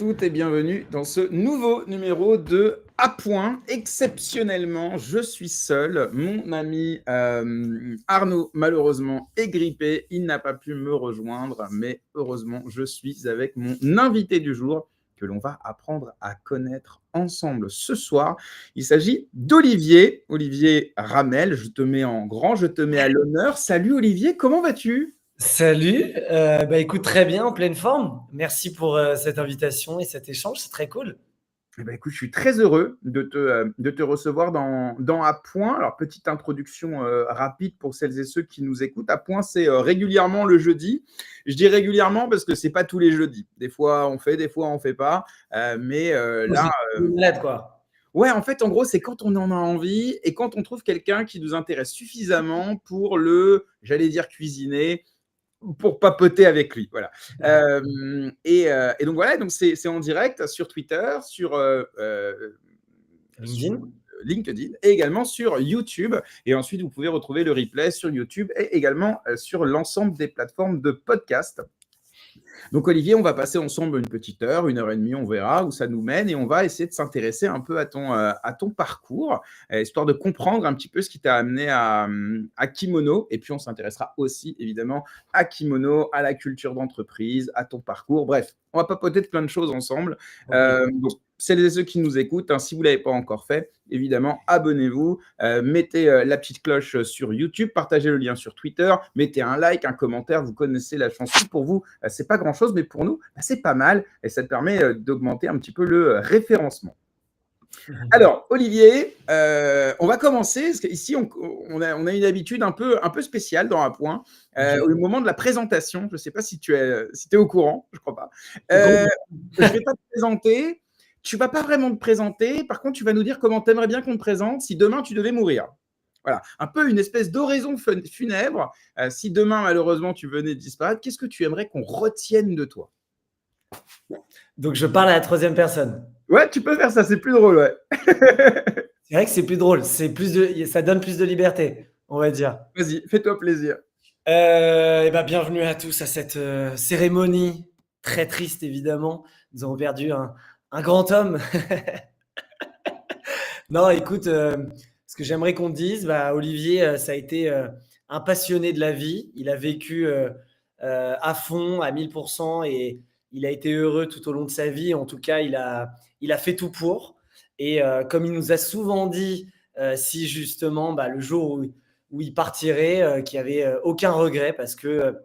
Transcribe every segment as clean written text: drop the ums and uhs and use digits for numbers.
toutes et bienvenue dans ce nouveau numéro de À Point. Exceptionnellement, je suis seul. Mon ami Arnaud, malheureusement, est grippé. Il n'a pas pu me rejoindre, mais heureusement, je suis avec mon invité du jour que l'on va apprendre à connaître ensemble ce soir. Il s'agit d'Olivier, Olivier Ramel. Je te mets en grand, je te mets à l'honneur. Salut Olivier, comment vas-tu ? Salut, écoute, très bien, en pleine forme. Merci pour cette invitation et cet échange, c'est très cool. Eh ben, écoute, je suis très heureux de te recevoir dans À Point. Alors, petite introduction rapide pour celles et ceux qui nous écoutent. À Point, c'est régulièrement le jeudi. Je dis régulièrement parce que c'est pas tous les jeudis. Des fois, on fait, des fois, on fait pas. Là, malade, quoi. Ouais, en fait, en gros, c'est quand on en a envie et quand on trouve quelqu'un qui nous intéresse suffisamment pour j'allais dire cuisiner, pour papoter avec lui, voilà. Et donc voilà, donc c'est en direct sur Twitter, sur LinkedIn et également sur YouTube. Et ensuite, vous pouvez retrouver le replay sur YouTube et également sur l'ensemble des plateformes de podcast. Donc Olivier, on va passer ensemble une petite heure, 1h30, on verra où ça nous mène et on va essayer de s'intéresser un peu à ton parcours, histoire de comprendre un petit peu ce qui t'a amené à Kimono. Et puis on s'intéressera aussi évidemment à Kimono, à la culture d'entreprise, à ton parcours. Bref, on va papoter de plein de choses ensemble. Donc, celles et ceux qui nous écoutent, si vous ne l'avez pas encore fait, évidemment, abonnez-vous, mettez la petite cloche sur YouTube, partagez le lien sur Twitter, mettez un like, un commentaire, vous connaissez la chanson. Pour vous, c'est pas grand-chose, mais pour nous, c'est pas mal et ça te permet d'augmenter un petit peu le référencement. Alors, Olivier, on va commencer, parce qu'ici, on a une habitude un peu spéciale dans Un Point. Au moment de la présentation, je ne sais pas si tu es au courant, je ne crois pas. Je ne vais pas te présenter. Tu ne vas pas vraiment te présenter. Par contre, tu vas nous dire comment tu aimerais bien qu'on te présente si demain, tu devais mourir. Voilà, un peu une espèce d'oraison funèbre. Si demain, malheureusement, tu venais de disparaître, qu'est-ce que tu aimerais qu'on retienne de toi ? Donc, je parle à la troisième personne. Ouais, tu peux faire ça, c'est plus drôle, ouais. C'est vrai que c'est plus drôle, ça donne plus de liberté, on va dire. Vas-y, fais-toi plaisir. Bienvenue à tous à cette cérémonie très triste, évidemment. Nous avons perdu un grand homme. Non, écoute, ce que j'aimerais qu'on te dise, Olivier, ça a été un passionné de la vie. Il a vécu à fond, à 1000%, et il a été heureux tout au long de sa vie. En tout cas, il a fait tout pour. Et comme il nous a souvent dit, si justement le jour où il partirait, qu'il n'y avait aucun regret parce que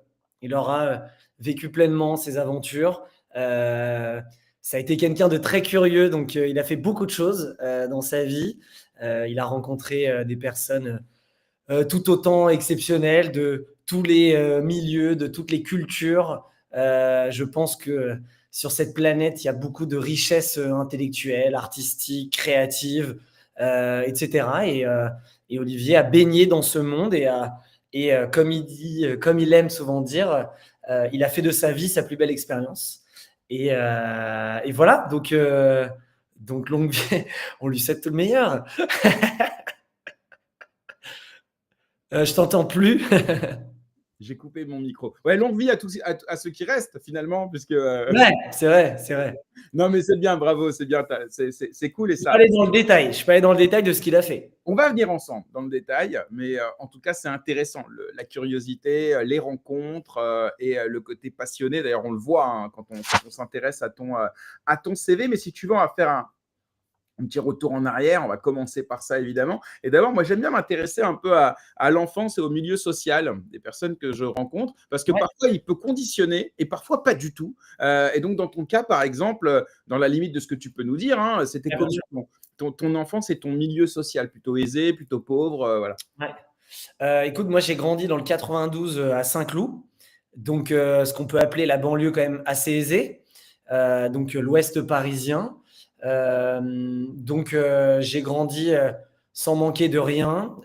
il aura vécu pleinement ses aventures. Ça a été quelqu'un de très curieux, donc il a fait beaucoup de choses dans sa vie. Il a rencontré des personnes tout autant exceptionnelles de tous les milieux, de toutes les cultures. Je pense que sur cette planète, il y a beaucoup de richesses intellectuelles, artistiques, créatives, etc. Et Olivier a baigné dans ce monde et comme il aime souvent dire, il a fait de sa vie sa plus belle expérience. Et voilà, donc longue vie, on lui souhaite tout le meilleur. Je t'entends plus. J'ai coupé mon micro. Ouais, longue vie à ceux qui restent, finalement, puisque… Ouais, c'est vrai. Non, mais c'est bien, bravo, c'est bien, c'est cool et ça… Je suis pas allé dans le détail de ce qu'il a fait. On va venir ensemble dans le détail, mais en tout cas, c'est intéressant. La curiosité, les rencontres et le côté passionné. D'ailleurs, on le voit quand on s'intéresse à ton CV. Mais si tu veux, on va faire un petit retour en arrière. On va commencer par ça, évidemment. Et d'abord, moi, j'aime bien m'intéresser un peu à l'enfance et au milieu social des personnes que je rencontre, parce que parfois, il peut conditionner et parfois pas du tout. Et donc, dans ton cas, par exemple, dans la limite de ce que tu peux nous dire, c'était comment ton enfance et ton milieu social, plutôt aisé, plutôt pauvre, voilà. Ouais. Écoute, moi, j'ai grandi dans le 92 à Saint-Cloud, donc ce qu'on peut appeler la banlieue quand même assez aisée, donc l'ouest parisien. J'ai grandi sans manquer de rien.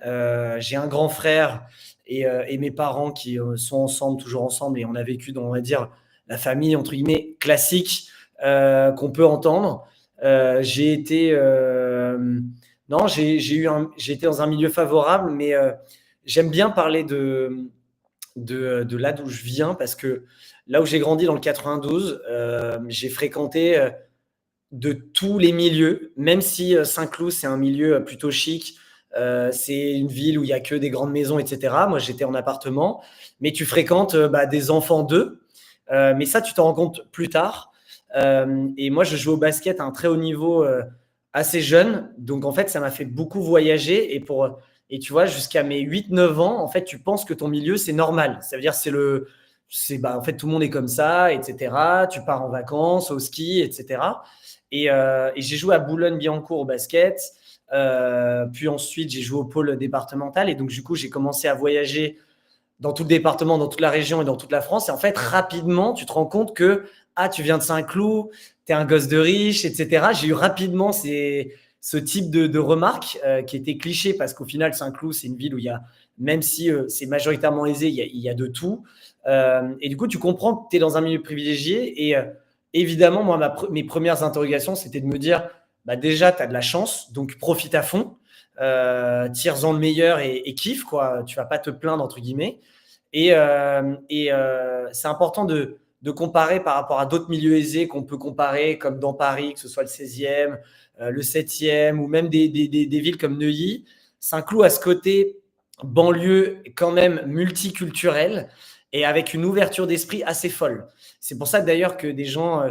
J'ai un grand frère et mes parents qui sont toujours ensemble, et on a vécu dans, on va dire, la famille entre guillemets classique qu'on peut entendre. J'ai été j'ai été dans un milieu favorable, mais j'aime bien parler de de là d'où je viens, parce que là où j'ai grandi dans le 92, j'ai fréquenté de tous les milieux, même si Saint-Cloud, c'est un milieu plutôt chic. C'est une ville où il n'y a que des grandes maisons, etc. Moi, j'étais en appartement, mais tu fréquentes des enfants d'eux. Mais ça, tu t'en rends compte plus tard. Et moi, je joue au basket à un très haut niveau assez jeune. Donc, en fait, ça m'a fait beaucoup voyager. Et tu vois, jusqu'à mes 8 9 ans, en fait, tu penses que ton milieu, c'est normal. Ça veut dire en fait, tout le monde est comme ça, etc. Tu pars en vacances, au ski, etc. Et j'ai joué à Boulogne-Billancourt au basket. Puis ensuite, j'ai joué au pôle départemental. Et donc, du coup, j'ai commencé à voyager dans tout le département, dans toute la région et dans toute la France. Et en fait, rapidement, tu te rends compte que tu viens de Saint-Cloud, tu es un gosse de riche, etc. J'ai eu rapidement ce type de remarques qui étaient clichés parce qu'au final, Saint-Cloud, c'est une ville où il y a, même si c'est majoritairement aisé, il y a de tout. Et du coup, tu comprends que tu es dans un milieu privilégié. Et évidemment, moi, mes premières interrogations, c'était de me dire, déjà, tu as de la chance, donc profite à fond. Tire-en le meilleur et kiffe, quoi. Tu vas pas te plaindre, entre guillemets. Et c'est important de comparer par rapport à d'autres milieux aisés qu'on peut comparer, comme dans Paris, que ce soit le 16e, le 7e, ou même des villes comme Neuilly. Saint-Cloud a ce côté banlieue quand même multiculturel et avec une ouverture d'esprit assez folle. C'est pour ça que d'ailleurs que des gens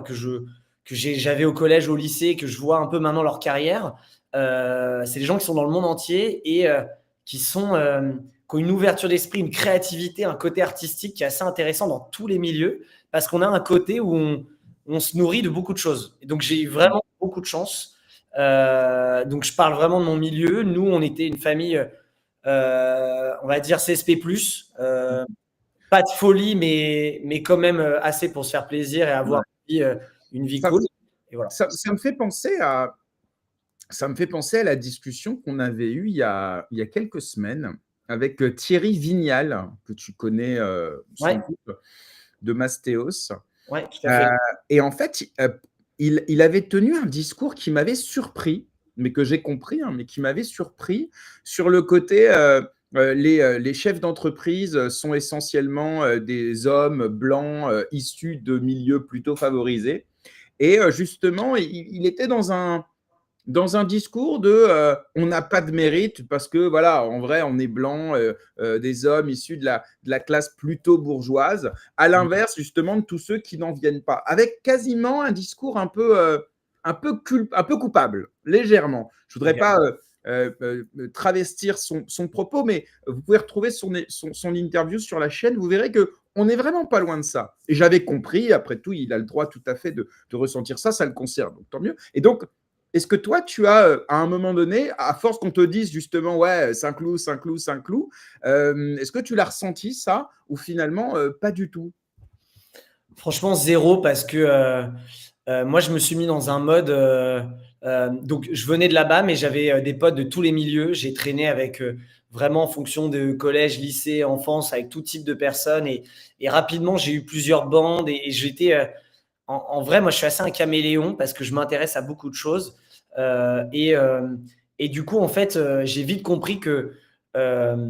j'avais au collège, au lycée, que je vois un peu maintenant leur carrière, c'est des gens qui sont dans le monde entier et qui ont une ouverture d'esprit, une créativité, un côté artistique qui est assez intéressant dans tous les milieux parce qu'on a un côté où on se nourrit de beaucoup de choses. Et donc, j'ai eu vraiment beaucoup de chance. Donc, je parle vraiment de mon milieu. Nous, on était une famille, on va dire CSP+. Pas de folie, mais quand même assez pour se faire plaisir et avoir une vie Ça, cool. Et voilà. ça me fait penser à, la discussion qu'on avait eue il y a quelques semaines avec Thierry Vignal, que tu connais sans Ouais, doute, de Mastéos. ouais, tout à fait. Et en fait, il avait tenu un discours qui m'avait surpris, mais que j'ai compris, hein, mais qui m'avait surpris sur le côté les chefs d'entreprise sont essentiellement des hommes blancs issus de milieux plutôt favorisés. Et justement, il était dans un discours de on n'a pas de mérite parce que voilà, en vrai, on est blanc, des hommes issus de la classe plutôt bourgeoise, à l'inverse justement de tous ceux qui n'en viennent pas, avec quasiment un discours un peu coupable, légèrement. Je voudrais Okay. pas travestir son propos, mais vous pouvez retrouver son interview sur la chaîne, vous verrez que on n'est vraiment pas loin de ça. Et j'avais compris, après tout, il a le droit tout à fait de ressentir ça, ça le concerne, donc tant mieux. Et donc, est-ce que toi, tu as, à un moment donné, à force qu'on te dise justement, ouais, Saint-Cloud, Saint-Cloud, Saint-Cloud, est-ce que tu l'as ressenti ça ou finalement pas du tout? Franchement, zéro, parce que moi, je me suis mis dans un mode. Donc, je venais de là-bas, mais j'avais des potes de tous les milieux. J'ai traîné avec vraiment en fonction de collège, lycée, enfance, avec tout type de personnes. Et rapidement, j'ai eu plusieurs bandes et j'étais. En vrai, moi, je suis assez un caméléon parce que je m'intéresse à beaucoup de choses. Euh, et, euh, et du coup, en fait, j'ai vite compris que euh,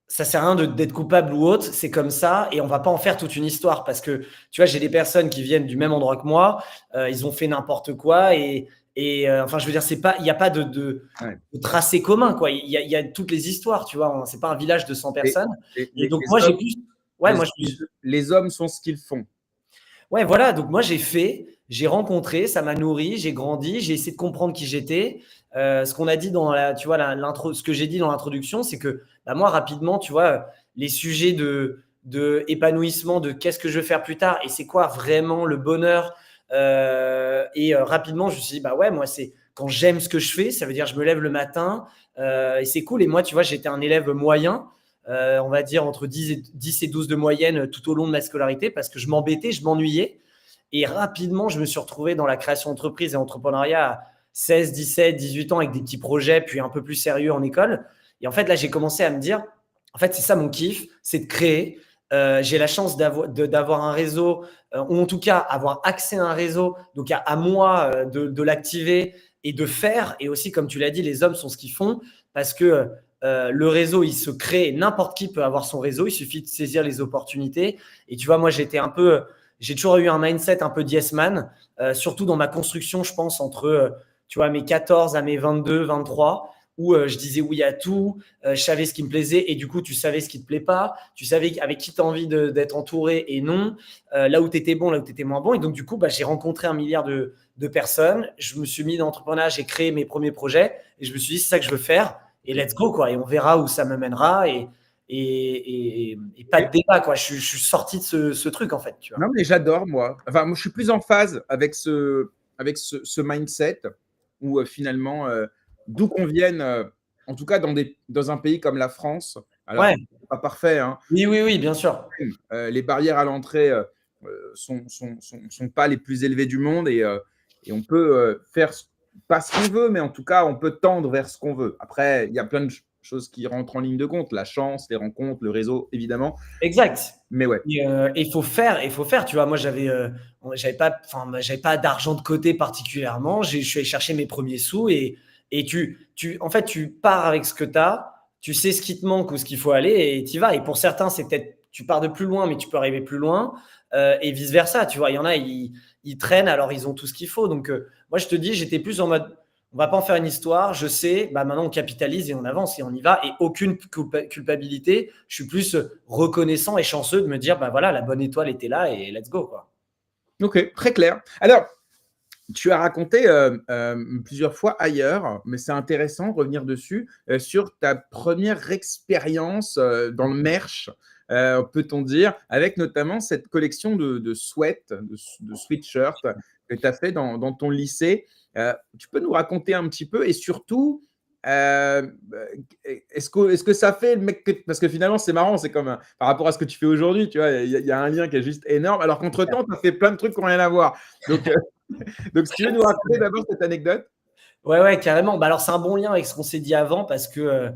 ça sert à rien d'être coupable ou autre, c'est comme ça et on va pas en faire toute une histoire parce que tu vois, j'ai des personnes qui viennent du même endroit que moi, ils ont fait n'importe quoi enfin, je veux dire, c'est pas, il n'y a pas Ouais. de tracé commun, quoi. Il y a toutes les histoires, tu vois. C'est pas un village de 100 Les, personnes. Et donc, les moi, j'ai hommes, plus, ouais, moi, les hommes sont ce qu'ils font. ouais, voilà. Donc moi, j'ai rencontré, ça m'a nourri, j'ai grandi, j'ai essayé de comprendre qui j'étais. Ce qu'on a dit dans tu vois, ce que j'ai dit dans l'introduction, c'est que moi, rapidement, tu vois, les sujets de épanouissement, de qu'est-ce que je veux faire plus tard et c'est quoi vraiment le bonheur. Rapidement, je me suis dit, bah ouais, moi, c'est quand j'aime ce que je fais, ça veut dire je me lève le matin et c'est cool. Et moi, tu vois, j'étais un élève moyen. On va dire entre 10 et 12 de moyenne tout au long de ma scolarité parce que je m'embêtais, je m'ennuyais. Et rapidement, je me suis retrouvé dans la création d'entreprise et entrepreneuriat à 16, 17, 18 ans avec des petits projets, puis un peu plus sérieux en école. Et en fait, là, j'ai commencé à me dire, en fait, c'est ça mon kiff, c'est de créer. J'ai la chance d'avoir un réseau, ou en tout cas avoir accès à un réseau, donc à moi de l'activer et de faire. Et aussi, comme tu l'as dit, les hommes sont ce qu'ils font parce que le réseau, il se crée. N'importe qui peut avoir son réseau. Il suffit de saisir les opportunités. Et tu vois, moi, j'ai toujours eu un mindset un peu yes man, surtout dans ma construction, je pense, entre tu vois, mes 14 à mes 22, 23, où je disais oui à tout, je savais ce qui me plaisait et du coup, tu savais ce qui ne te plaît pas, tu savais avec qui tu as envie d'être entouré et non, là où tu étais bon, là où tu étais moins bon. Et donc, du coup, j'ai rencontré 1 milliard de personnes, je me suis mis dans l'entrepreneuriat, j'ai créé mes premiers projets et je me suis dit, c'est ça que je veux faire et let's go, quoi. Et on verra où ça me mènera et pas de débat, quoi. Je suis sorti de ce truc, en fait, tu vois. Non, mais j'adore, moi. Enfin, moi, je suis plus en phase avec ce mindset où finalement, d'où qu'on vienne, en tout cas dans un pays comme la France, alors Ouais, c'est pas parfait, hein, oui, oui, oui, bien sûr. les barrières à l'entrée sont pas les plus élevées du monde et on peut faire pas ce qu'on veut, mais en tout cas, on peut tendre vers ce qu'on veut. Après, il y a plein de choses qui rentrent en ligne de compte, la chance, les rencontres, le réseau, évidemment. Exact. Mais ouais. Et il faut faire. Tu vois, moi, j'avais pas d'argent de côté particulièrement. Je suis allé chercher mes premiers sous et en fait, tu pars avec ce que tu as, tu sais ce qui te manque ou ce qu'il faut aller et tu y vas. Et pour certains, c'est peut-être, tu pars de plus loin, mais tu peux arriver plus loin et vice versa. Tu vois, il y en a, ils traînent, alors ils ont tout ce qu'il faut. Donc, moi, je te dis, j'étais plus en mode, on va pas en faire une histoire. Je sais, maintenant on capitalise et on avance et on y va et aucune culpabilité. Je suis plus reconnaissant et chanceux de me dire, voilà, la bonne étoile était là et let's go, quoi. Ok, très clair. Alors, tu as raconté plusieurs fois ailleurs, mais c'est intéressant de revenir dessus, sur ta première expérience dans le merch, peut-on dire, avec notamment cette collection de sweats, de sweatshirts que tu as fait dans ton lycée. Tu peux nous raconter un petit peu et surtout, est-ce que ça fait le mec parce que finalement, c'est marrant, c'est comme par rapport à ce que tu fais aujourd'hui, tu vois, il y a un lien qui est juste énorme, alors qu'entre-temps, tu as fait plein de trucs qui n'ont rien à voir. Donc, si tu veux nous raconter d'abord cette anecdote. Ouais, ouais, carrément. Alors, c'est un bon lien avec ce qu'on s'est dit avant parce que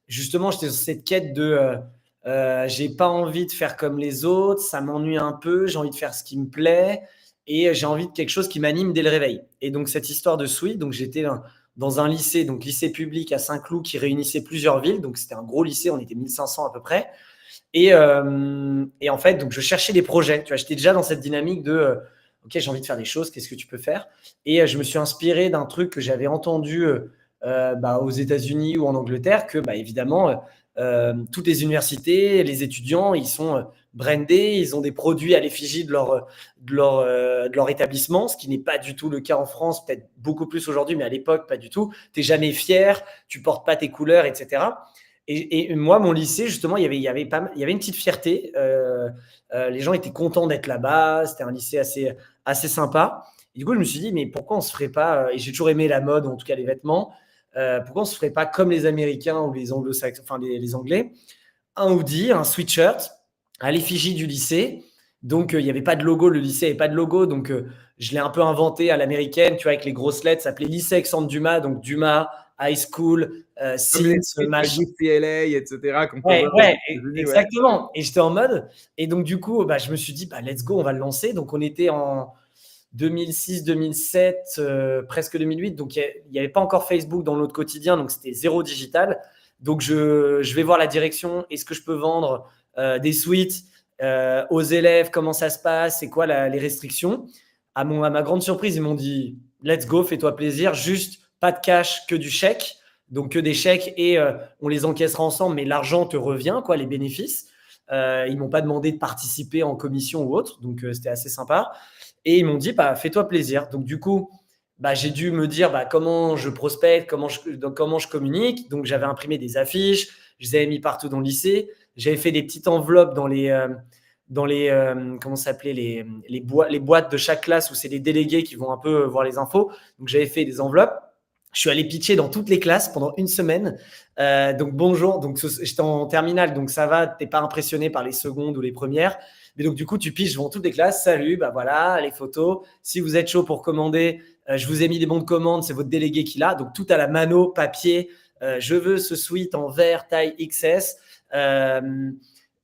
justement, j'étais sur cette quête de j'ai pas envie de faire comme les autres, ça m'ennuie un peu, j'ai envie de faire ce qui me plaît et j'ai envie de quelque chose qui m'anime dès le réveil. Et donc, cette histoire de Sweet, donc j'étais dans un lycée, donc lycée public à Saint-Cloud qui réunissait plusieurs villes. Donc, c'était un gros lycée, on était 1500 à peu près. Et en fait, donc je cherchais des projets. Tu vois, j'étais déjà dans cette dynamique de OK, j'ai envie de faire des choses, qu'est-ce que tu peux faire? Et je me suis inspiré d'un truc que j'avais entendu aux États-Unis ou en Angleterre, que évidemment, toutes les universités, les étudiants, ils sont brandés, ils ont des produits à l'effigie de leur établissement, ce qui n'est pas du tout le cas en France, peut-être beaucoup plus aujourd'hui, mais à l'époque, pas du tout. Tu n'es jamais fier, tu portes pas tes couleurs, etc. Et moi, mon lycée, justement, il y avait une petite fierté. Les gens étaient contents d'être là-bas. C'était un lycée assez sympa. Et du coup, je me suis dit, mais pourquoi on se ferait pas, et j'ai toujours aimé la mode, en tout cas les vêtements, pourquoi on se ferait pas comme les Américains ou les Anglo-Saxons, enfin les Anglais, un hoodie, un sweatshirt à l'effigie du lycée. Donc, il n'y avait pas de logo, le lycée n'avait pas de logo. Donc, je l'ai un peu inventé à l'américaine, tu vois, avec les grosses lettres. Ça s'appelait lycée Alexandre Dumas, donc Dumas, High School, Comme les Scenes, machin. UCLA, etc., qu'on peut Ouais, voir aux ouais, États-Unis, ouais. exactement. Et j'étais en mode. Et donc, du coup, je me suis dit, let's go, on va le lancer. Donc, on était en 2006, 2007, presque 2008. Donc, il n'y avait pas encore Facebook dans notre quotidien. Donc, c'était zéro digital. Donc, je vais voir la direction. Est-ce que je peux vendre des suites aux élèves? Comment ça se passe? C'est quoi les restrictions? À ma grande surprise, ils m'ont dit, let's go, fais-toi plaisir. Juste pas de cash, que du chèque. Donc, que des chèques et on les encaissera ensemble, mais l'argent te revient, quoi, les bénéfices. Ils m'ont pas demandé de participer en commission ou autre. Donc, c'était assez sympa. Et ils m'ont dit, fais-toi plaisir. Donc, du coup, j'ai dû me dire comment je prospecte, comment je communique. Donc, j'avais imprimé des affiches, je les avais mis partout dans le lycée. J'avais fait des petites enveloppes dans les comment ça s'appelait, les boîtes de chaque classe où c'est les délégués qui vont un peu voir les infos. Donc, j'avais fait des enveloppes. Je suis allé pitcher dans toutes les classes pendant une semaine. Donc, bonjour. Donc, j'étais en terminale, donc ça va, tu n'es pas impressionné par les secondes ou les premières. Mais donc, du coup, tu pitches devant toutes les classes. Salut, voilà, les photos. Si vous êtes chaud pour commander, je vous ai mis des bons de commande. C'est votre délégué qui l'a. Donc, tout à la mano, papier. Je veux ce suite en vert, taille XS.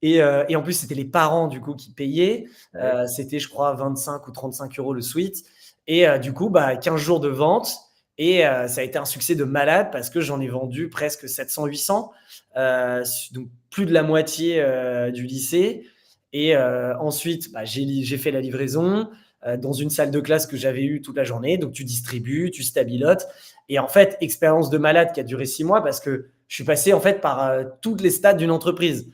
Et en plus, c'était les parents, du coup, qui payaient. C'était, je crois, 25 ou 35 € le suite. Et du coup, 15 jours de vente. Et ça a été un succès de malade parce que j'en ai vendu presque 700-800, donc plus de la moitié du lycée. Et ensuite, j'ai fait la livraison dans une salle de classe que j'avais eue toute la journée. Donc, tu distribues, tu stabilotes. Et en fait, expérience de malade qui a duré 6 mois parce que je suis passé en fait par toutes les stades d'une entreprise.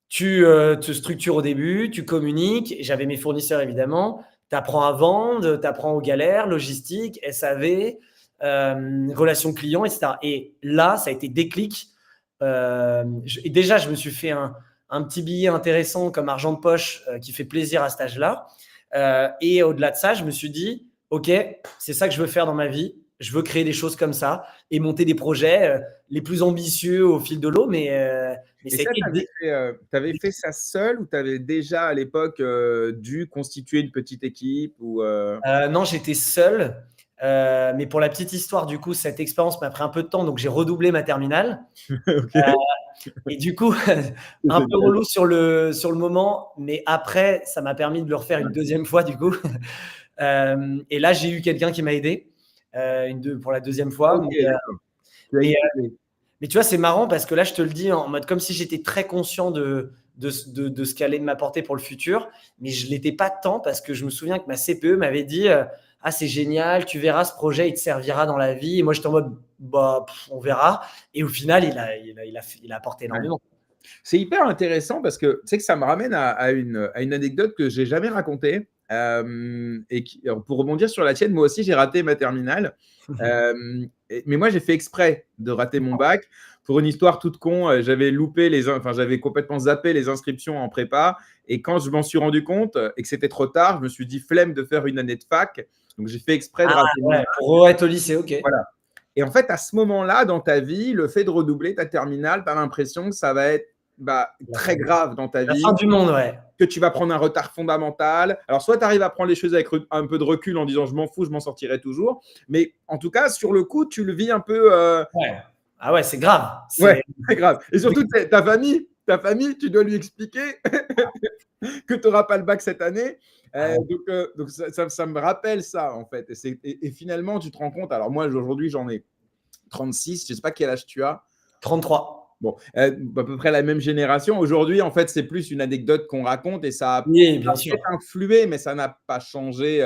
Tu te structures au début, tu communiques. J'avais mes fournisseurs évidemment. Tu apprends à vendre, tu apprends aux galères, logistique, SAV, relations clients, etc. Et là, ça a été déclic. Et déjà, je me suis fait un petit billet intéressant comme argent de poche qui fait plaisir à cet âge-là. Et au-delà de ça, je me suis dit, OK, c'est ça que je veux faire dans ma vie. Je veux créer des choses comme ça et monter des projets les plus ambitieux au fil de l'eau. Mais Et ça a ça, été tu avais fait ça seul ou tu avais déjà à l'époque dû constituer une petite équipe ou Non, j'étais seul. Mais pour la petite histoire, du coup, cette expérience m'a pris un peu de temps, donc j'ai redoublé ma terminale. Ok, Et du coup, c'est un peu génial. relou sur le moment, mais après, ça m'a permis de le refaire une deuxième fois, du coup. Et là, j'ai eu quelqu'un qui m'a aidé pour la deuxième fois. Ok, d'accord. Tu as Mais, innové. mais tu vois, c'est marrant parce que là, je te le dis en mode comme si j'étais très conscient de ce qu'allait m'apporter pour le futur, mais je ne l'étais pas tant parce que je me souviens que ma CPE m'avait dit ah, c'est génial, tu verras, ce projet, il te servira dans la vie. Et moi, j'étais en mode bah, on verra. Et au final, il a apporté Ouais. énormément. C'est hyper intéressant parce que tu sais que ça me ramène à une anecdote que j'ai jamais racontée. Alors, pour rebondir sur la tienne, moi aussi j'ai raté ma terminale. Mais moi j'ai fait exprès de rater mon bac. Pour une histoire toute con, j'avais complètement zappé les inscriptions en prépa. Et quand je m'en suis rendu compte et que c'était trop tard, je me suis dit flemme de faire une année de fac. Donc j'ai fait exprès de Ah rater mon ouais, bac. pour être au lycée, ok. Voilà. Et en fait, à ce moment-là, dans ta vie, le fait de redoubler ta terminale, tu as l'impression que ça va être très grave dans ta La fin vie, du monde, ouais. que tu vas prendre un retard fondamental. Alors, soit tu arrives à prendre les choses avec un peu de recul en disant je m'en fous, je m'en sortirai toujours. Mais en tout cas, sur le coup, tu le vis un peu. Ouais. Ah ouais, c'est grave. Ouais, c'est grave. Et surtout, ta famille, tu dois lui expliquer que tu n'auras pas le bac cette année. Donc ça me rappelle ça, en fait. Et finalement, tu te rends compte. Alors, moi, aujourd'hui, j'en ai 36. Je ne sais pas quel âge tu as. 33. Bon, à peu près la même génération. Aujourd'hui, en fait, c'est plus une anecdote qu'on raconte et ça a Oui, bien sûr. peut-être influé, mais ça n'a pas changé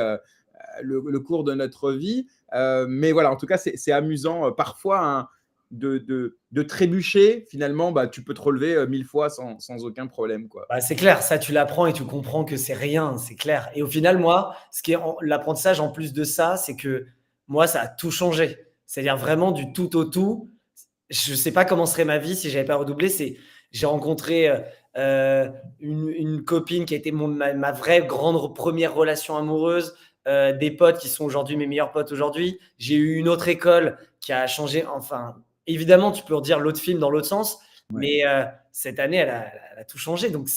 le cours de notre vie. Mais voilà, en tout cas, c'est amusant parfois hein, de trébucher. Finalement, tu peux te relever 1000 fois sans aucun problème, quoi. Bah, c'est clair, ça tu l'apprends et tu comprends que c'est rien, c'est clair. Et au final, moi, ce qui est l'apprentissage en plus de ça, c'est que moi, ça a tout changé. C'est-à-dire vraiment du tout au tout. Je ne sais pas comment serait ma vie si j'avais pas redoublé. J'ai rencontré une copine qui a été ma vraie grande première relation amoureuse, des potes qui sont aujourd'hui mes meilleurs potes aujourd'hui. J'ai eu une autre école qui a changé. Enfin, évidemment, tu peux redire l'autre film dans l'autre sens, Ouais. mais cette année, elle a tout changé. Donc,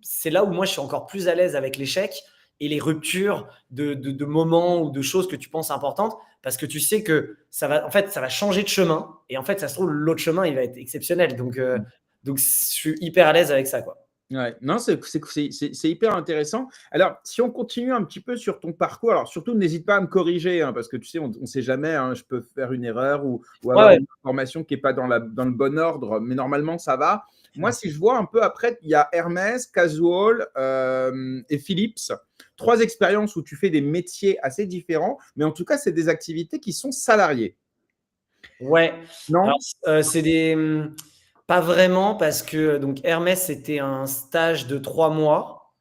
c'est là où moi, je suis encore plus à l'aise avec l'échec et les ruptures de moments ou de choses que tu penses importantes parce que tu sais que en fait, ça va changer de chemin. Et en fait, ça se trouve, l'autre chemin, il va être exceptionnel. Donc je suis hyper à l'aise avec ça, quoi. Ouais, non, c'est hyper intéressant. Alors, si on continue un petit peu sur ton parcours, alors surtout n'hésite pas à me corriger, hein, parce que tu sais, on ne sait jamais, hein, je peux faire une erreur ou Ouais, avoir ouais. une information qui n'est pas dans le bon ordre, mais normalement, ça va. Moi, si je vois un peu après, il y a Hermès, Casual et Philips. 3 expériences où tu fais des métiers assez différents, mais en tout cas, c'est des activités qui sont salariées. Ouais. Alors, Non? pas vraiment, parce que donc Hermès, c'était un stage de 3 mois.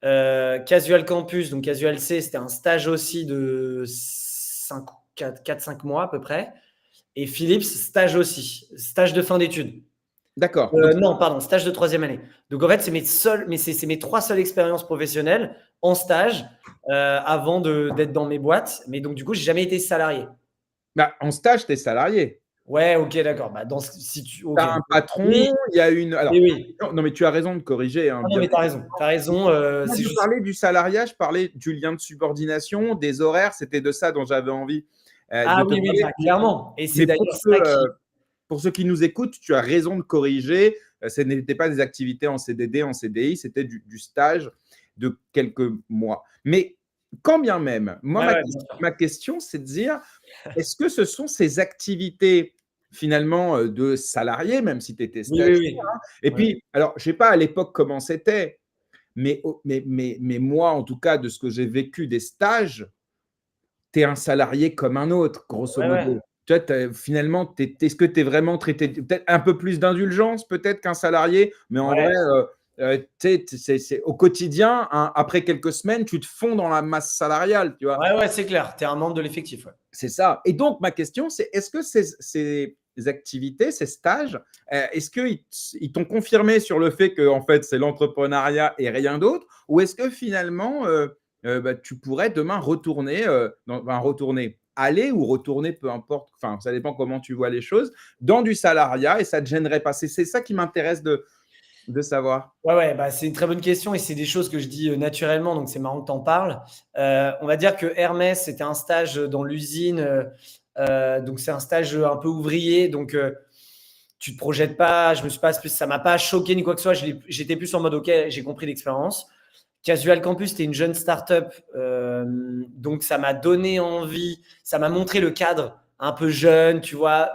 Casual Campus, donc Casual C, c'était un stage aussi de 4-5 mois à peu près. Et Philips, stage aussi, stage de fin d'études. D'accord. Donc, Non, pardon, stage de troisième année. Donc en fait, c'est mes 3 seules expériences professionnelles en stage avant d'être dans mes boîtes. Mais donc du coup, j'ai jamais été salarié. en stage, tu es salarié. Ouais, ok, d'accord. Bah, si tu, Tu ok. as un patron, Oui, il y a une. Alors, oui, oui. non, mais tu as raison de corriger, hein, Ah non, bien mais t'as raison. T'as raison. Moi, C'est je juste. parlais du salariat, je parlais du lien de subordination, des horaires, c'était de ça dont j'avais envie de Ah te oui, oui, parler. bah, clairement. Et c'est Mais d'ailleurs ça qui. pour ceux qui nous écoutent, tu as raison de corriger. Ce n'était pas des activités en CDD, en CDI, c'était du stage de quelques mois. Mais quand bien même, moi, Ouais, ouais, bien sûr. ma question, c'est de dire, est-ce que ce sont ces activités finalement de salarié, même si tu étais Oui, oui, stagiaire, oui. hein, et Ouais. puis, alors, je sais pas à l'époque comment c'était, mais moi, en tout cas, de ce que j'ai vécu des stages, tu es un salarié comme un autre, grosso Ouais, ouais. modo. Tu vois, finalement, est-ce que tu es vraiment traité peut-être un peu plus d'indulgence peut-être qu'un salarié, mais en Ouais, vrai, tu sais, c'est au quotidien, hein, après quelques semaines, tu te fonds dans la masse salariale, tu vois? ouais, ouais, c'est clair. Tu es un membre de l'effectif, ouais. C'est ça. Et donc, ma question, c'est est-ce que ces activités, ces stages, est-ce qu'ils t'ont confirmé sur le fait que, en fait, c'est l'entrepreneuriat et rien d'autre? Ou est-ce que finalement, bah, tu pourrais demain retourner, aller ou retourner, peu importe, enfin, ça dépend comment tu vois les choses, dans du salariat et ça ne te gênerait pas? C'est ça qui m'intéresse de savoir. Ouais, ouais, bah, c'est une très bonne question et c'est des choses que je dis naturellement, donc c'est marrant que tu en parles. On va dire que Hermès, c'était un stage dans l'usine, donc c'est un stage un peu ouvrier, donc tu te projettes pas. Je me suis pas, ça m'a pas choqué ni quoi que ce soit. J'étais plus en mode ok, j'ai compris l'expérience. Casual Campus, c'était une jeune startup, donc ça m'a donné envie, ça m'a montré le cadre un peu jeune, tu vois,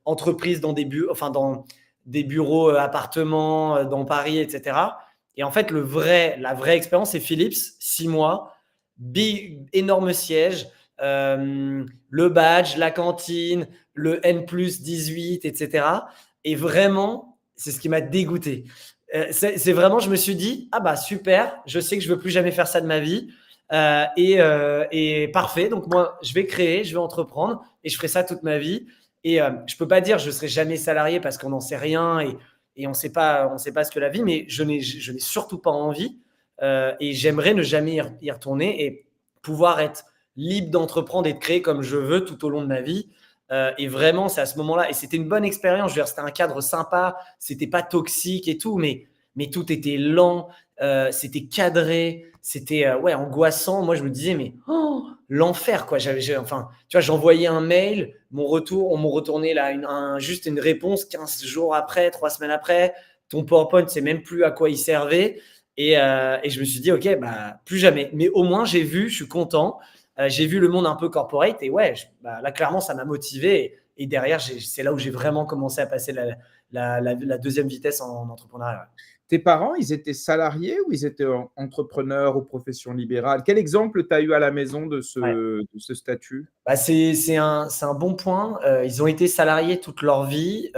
entreprise dans enfin dans des bureaux, appartements dans Paris, etc. Et en fait, la vraie expérience, c'est Philips, 6 mois, big, énorme siège, le badge, la cantine, le N+18, etc. Et vraiment, c'est ce qui m'a dégoûté. C'est vraiment, je me suis dit, ah bah super, je sais que je veux plus jamais faire ça de ma vie. Et parfait, donc moi, je vais créer, je vais entreprendre et je ferai ça toute ma vie. Et je peux pas dire je serai jamais salarié parce qu'on n'en sait rien et on sait pas ce que la vie, mais je n'ai surtout pas envie et j'aimerais ne jamais y retourner et pouvoir être libre d'entreprendre et de créer comme je veux tout au long de ma vie. Et vraiment, c'est à ce moment-là. Et c'était une bonne expérience. Je veux dire, c'était un cadre sympa, c'était pas toxique et tout, mais tout était lent, c'était cadré, c'était ouais, angoissant. Moi, je me disais, mais oh, l'enfer, quoi. Enfin, tu vois, j'envoyais un mail, on m'ont retourné là, juste une réponse 15 jours après, 3 semaines après. Ton PowerPoint, c'est même plus à quoi il servait. Et je me suis dit, ok, bah, plus jamais. Mais au moins, je suis content. J'ai vu le monde un peu corporate et ouais, bah, là, clairement, ça m'a motivé. Et derrière, c'est là où j'ai vraiment commencé à passer la deuxième vitesse en entrepreneuriat. Tes parents, ils étaient salariés ou ils étaient entrepreneurs ou profession libérale? Quel exemple tu as eu à la maison Ouais. de ce statut? Bah, c'est un bon point. Ils ont été salariés toute leur vie,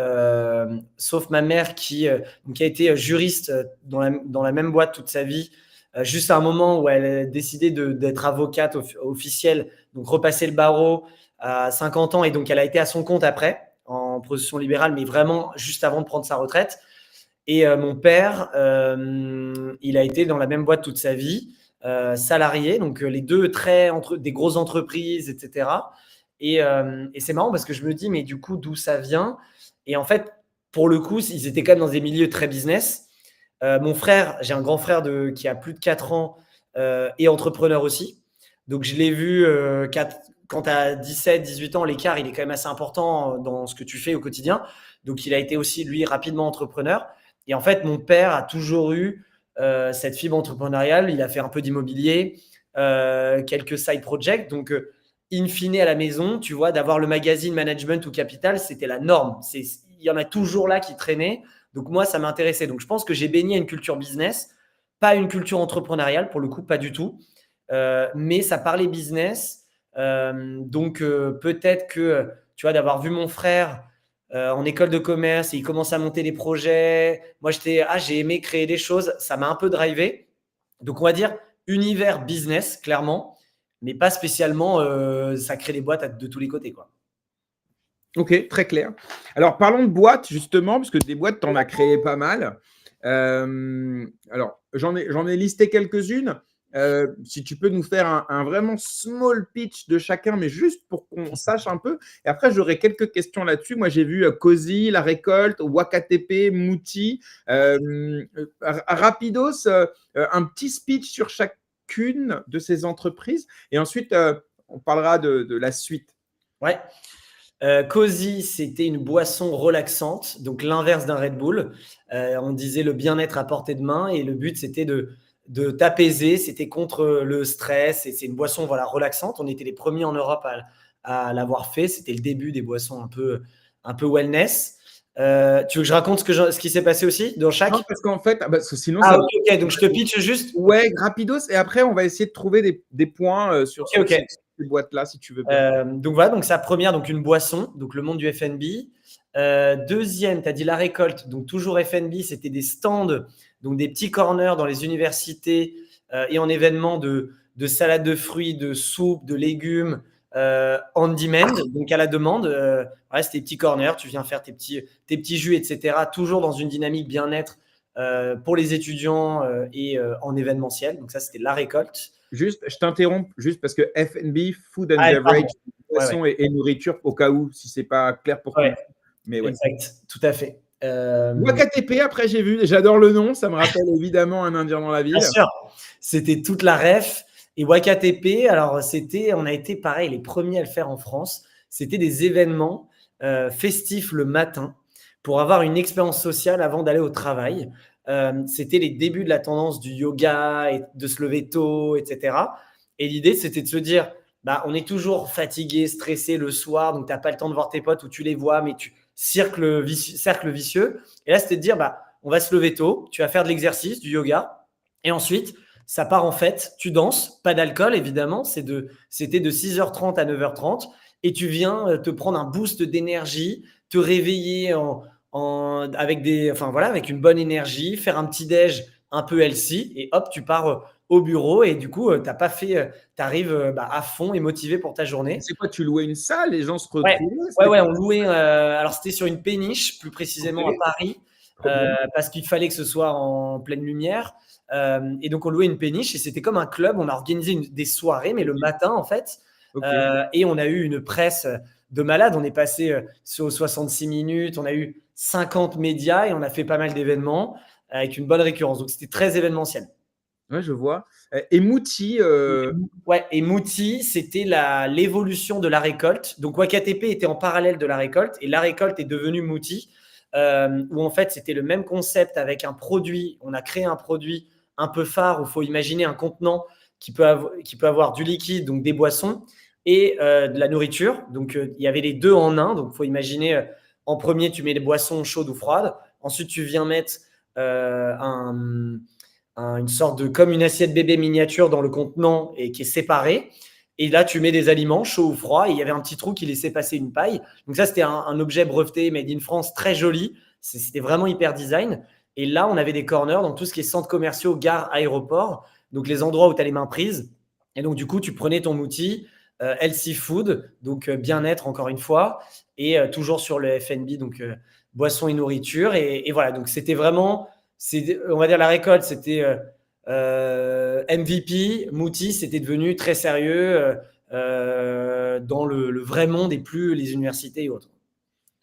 sauf ma mère qui a été juriste dans la même boîte toute sa vie, juste à un moment où elle a décidé d'être avocate officielle, donc repasser le barreau à 50 ans, et donc elle a été à son compte après, en profession libérale, mais vraiment juste avant de prendre sa retraite. Et mon père, il a été dans la même boîte toute sa vie, salarié, donc les deux des grosses entreprises, etc. Et c'est marrant parce que je me dis, mais du coup, d'où ça vient? Et en fait, pour le coup, ils étaient quand même dans des milieux très business. Mon frère, j'ai un grand frère qui a plus de 4 ans et entrepreneur aussi. Donc je l'ai vu quand tu as 17, 18 ans, l'écart, il est quand même assez important dans ce que tu fais au quotidien. Donc il a été aussi, lui, rapidement entrepreneur. Et en fait, mon père a toujours eu cette fibre entrepreneuriale. Il a fait un peu d'immobilier, quelques side projects. Donc, in fine, à la maison, tu vois, d'avoir le magazine Management ou Capital, c'était la norme. Il y en a toujours là qui traînaient. Donc, moi, ça m'intéressait. Donc, je pense que j'ai baigné une culture business, pas une culture entrepreneuriale, pour le coup, pas du tout. Mais ça parlait business. Donc, peut-être que, tu vois, d'avoir vu mon frère en école de commerce et il commence à monter des projets. Moi, j'ai aimé créer des choses. Ça m'a un peu drivé. Donc, on va dire univers business, clairement, mais pas spécialement ça crée des boîtes de tous les côtés, quoi. OK, très clair. Alors parlons de boîtes justement, parce que des boîtes, tu en as créé pas mal. Alors j'en ai listé quelques-unes. Si tu peux nous faire un vraiment small pitch de chacun, mais juste pour qu'on sache un peu. Et après, j'aurais quelques questions là-dessus. Moi, j'ai vu Cozy, La Récolte, WakaTP, Mouti. Rapidos, un petit speech sur chacune de ces entreprises. Et ensuite, on parlera de la suite. Ouais. Cozy, c'était une boisson relaxante, donc l'inverse d'un Red Bull. On disait le bien-être à portée de main et le but, c'était de t'apaiser. C'était contre le stress et c'est une boisson voilà, relaxante. On était les premiers en Europe à l'avoir fait. C'était le début des boissons un peu wellness. Tu veux que je raconte ce qui s'est passé aussi dans chaque? Non, parce qu'en fait, parce que sinon, Ah, ça. ok, donc je te pitch juste. Ouais, rapidos. Et après, on va essayer de trouver des points sur Ok. ces boîtes-là, si tu veux bien. Donc voilà, donc sa première, donc une boisson, donc le monde du F&B. Deuxième, tu as dit la récolte, donc toujours F&B, c'était des stands, donc des petits corners dans les universités et en événements de salade de fruits, de soupe, de légumes on demand, donc à la demande. Ouais, c'est tes petits corners, tu viens faire tes petits jus, etc. Toujours dans une dynamique bien-être pour les étudiants et en événementiel. Donc ça, c'était la récolte. Juste, je t'interromps juste parce que F&B, Food and Ah, Beverage, pardon. boisson et nourriture, au cas où, si c'est pas clair pour tout le Ouais, monde. Mais ouais. exact, tout à fait. Wakatp, après, j'ai vu, j'adore le nom, ça me rappelle évidemment un Indien dans la ville. Bien sûr, c'était toute la ref. Et WakaTP, alors on a été pareil, les premiers à le faire en France. C'était des événements festifs le matin pour avoir une expérience sociale avant d'aller au travail. C'était les débuts de la tendance du yoga et de se lever tôt, etc. Et l'idée, c'était de se dire, bah, on est toujours fatigué, stressé le soir, donc tu n'as pas le temps de voir tes potes ou tu les vois, mais tu cercle vicieux. Et là, c'était de dire, bah, on va se lever tôt, tu vas faire de l'exercice, du yoga, et ensuite, ça part en fête, tu danses, pas d'alcool évidemment, c'était de 6h30 à 9h30, et tu viens te prendre un boost d'énergie, te réveiller avec une bonne énergie, faire un petit déj un peu healthy, et hop, tu pars au bureau, et du coup, tu arrives à fond et motivé pour ta journée. C'est quoi, tu louais une salle, les gens se Ouais, retrouvaient? ouais, on louait. Alors, c'était sur une péniche, plus précisément à Paris, parce qu'il fallait que ce soit en pleine lumière. Et donc, on louait une péniche et c'était comme un club. On a organisé des soirées, mais le matin, en fait. Okay. Et on a eu une presse de malade. On est passé sur 66 minutes. On a eu 50 médias et on a fait pas mal d'événements avec une bonne récurrence. Donc, c'était très événementiel. Ouais, je vois. Et Mouti. Ouais, et Mouti, c'était l'évolution de la récolte. Donc, WakaTP était en parallèle de la récolte et la récolte est devenue Mouti, où en fait, c'était le même concept avec un produit. On a créé un produit un peu phare où il faut imaginer un contenant qui peut avoir du liquide, donc des boissons, et de la nourriture. Donc, il y avait les deux en un. Donc, il faut imaginer, en premier, tu mets les boissons chaudes ou froides. Ensuite, tu viens mettre une sorte de comme une assiette bébé miniature dans le contenant et qui est séparée. Et là, tu mets des aliments chauds ou froids. Et il y avait un petit trou qui laissait passer une paille. Donc ça, c'était un objet breveté made in France très joli. C'était vraiment hyper design. Et là, on avait des corners dans tout ce qui est centres commerciaux, gares, aéroports. Donc les endroits où tu as les mains prises. Et donc du coup, tu prenais ton outil healthy food, donc bien-être encore une fois, et toujours sur le F&B, donc boissons et nourriture. Et voilà, donc c'était vraiment on va dire la récolte, c'était MVP, Mouti, c'était devenu très sérieux dans le vrai monde et plus les universités et autres.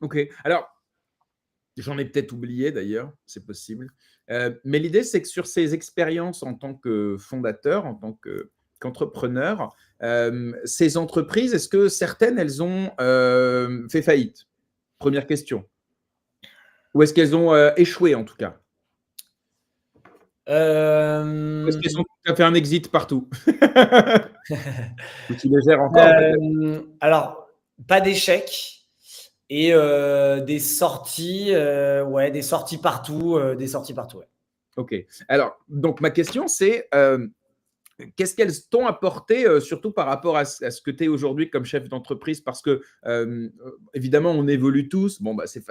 Ok. Alors, j'en ai peut-être oublié d'ailleurs, c'est possible. Mais l'idée, c'est que sur ces expériences en tant que fondateur, en tant qu'entrepreneur, ces entreprises, est-ce que certaines, elles ont fait faillite? Première question. Ou est-ce qu'elles ont échoué en tout cas? Ou est-ce qu'elles ont tout à fait un exit partout? Ou tu les gères encore peut-être? Alors, pas d'échec et des sorties, ouais, des sorties partout, ouais. Ok. Alors, donc ma question, c'est qu'est-ce qu'elles t'ont apporté, surtout par rapport à ce que tu es aujourd'hui comme chef d'entreprise? Parce que, évidemment, on évolue tous. Bon, bah, c'est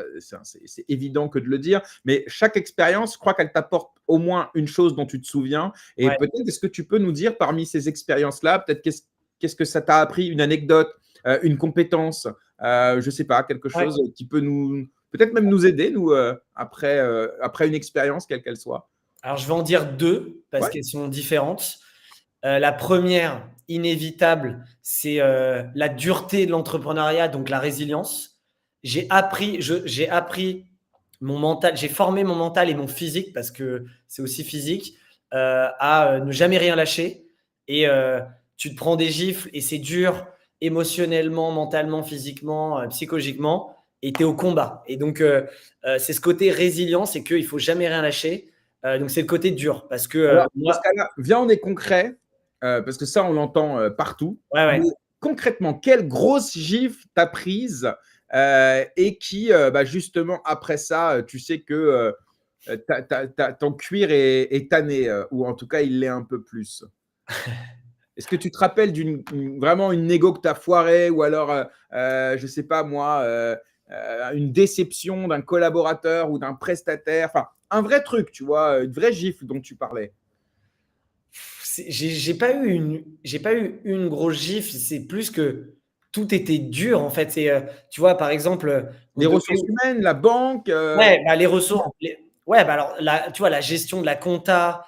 évident que de le dire, mais chaque expérience, je crois qu'elle t'apporte au moins une chose dont tu te souviens. Et Ouais. peut-être, est-ce que tu peux nous dire parmi ces expériences-là, peut-être qu'est-ce que ça t'a appris, une anecdote, une compétence, je ne sais pas, quelque chose qui peut peut-être même nous aider, nous, après une expérience, quelle qu'elle soit? Alors, je vais en dire deux parce Ouais. qu'elles sont différentes. La première, inévitable, c'est la dureté de l'entrepreneuriat, donc la résilience. J'ai appris mon mental, j'ai formé mon mental et mon physique, parce que c'est aussi physique, à ne jamais rien lâcher. Et tu te prends des gifles et c'est dur émotionnellement, mentalement, physiquement, psychologiquement, et tu es au combat. Et donc, c'est ce côté résilience, c'est qu'il ne faut jamais rien lâcher. Donc, c'est le côté dur. Parce que Alors, dans ce moi, cas-là, viens, on est concret, parce que ça, on l'entend partout. ouais, ouais. Mais concrètement, quelle grosse gifle t'as prise et qui, justement, après ça, tu sais que ton cuir est tanné, ou en tout cas, il l'est un peu plus. Est-ce que tu te rappelles vraiment une négo que tu as foirée ou alors, je sais pas moi, une déception d'un collaborateur ou d'un prestataire, enfin un vrai truc, tu vois, une vraie gifle dont tu parlais? J'ai pas eu une grosse gifle. C'est plus que tout était dur en fait. Tu vois, par exemple, on Les ressources devait. humaines, la banque, Ouais, bah, les ressources. Ouais, bah alors, tu vois, la gestion de la compta.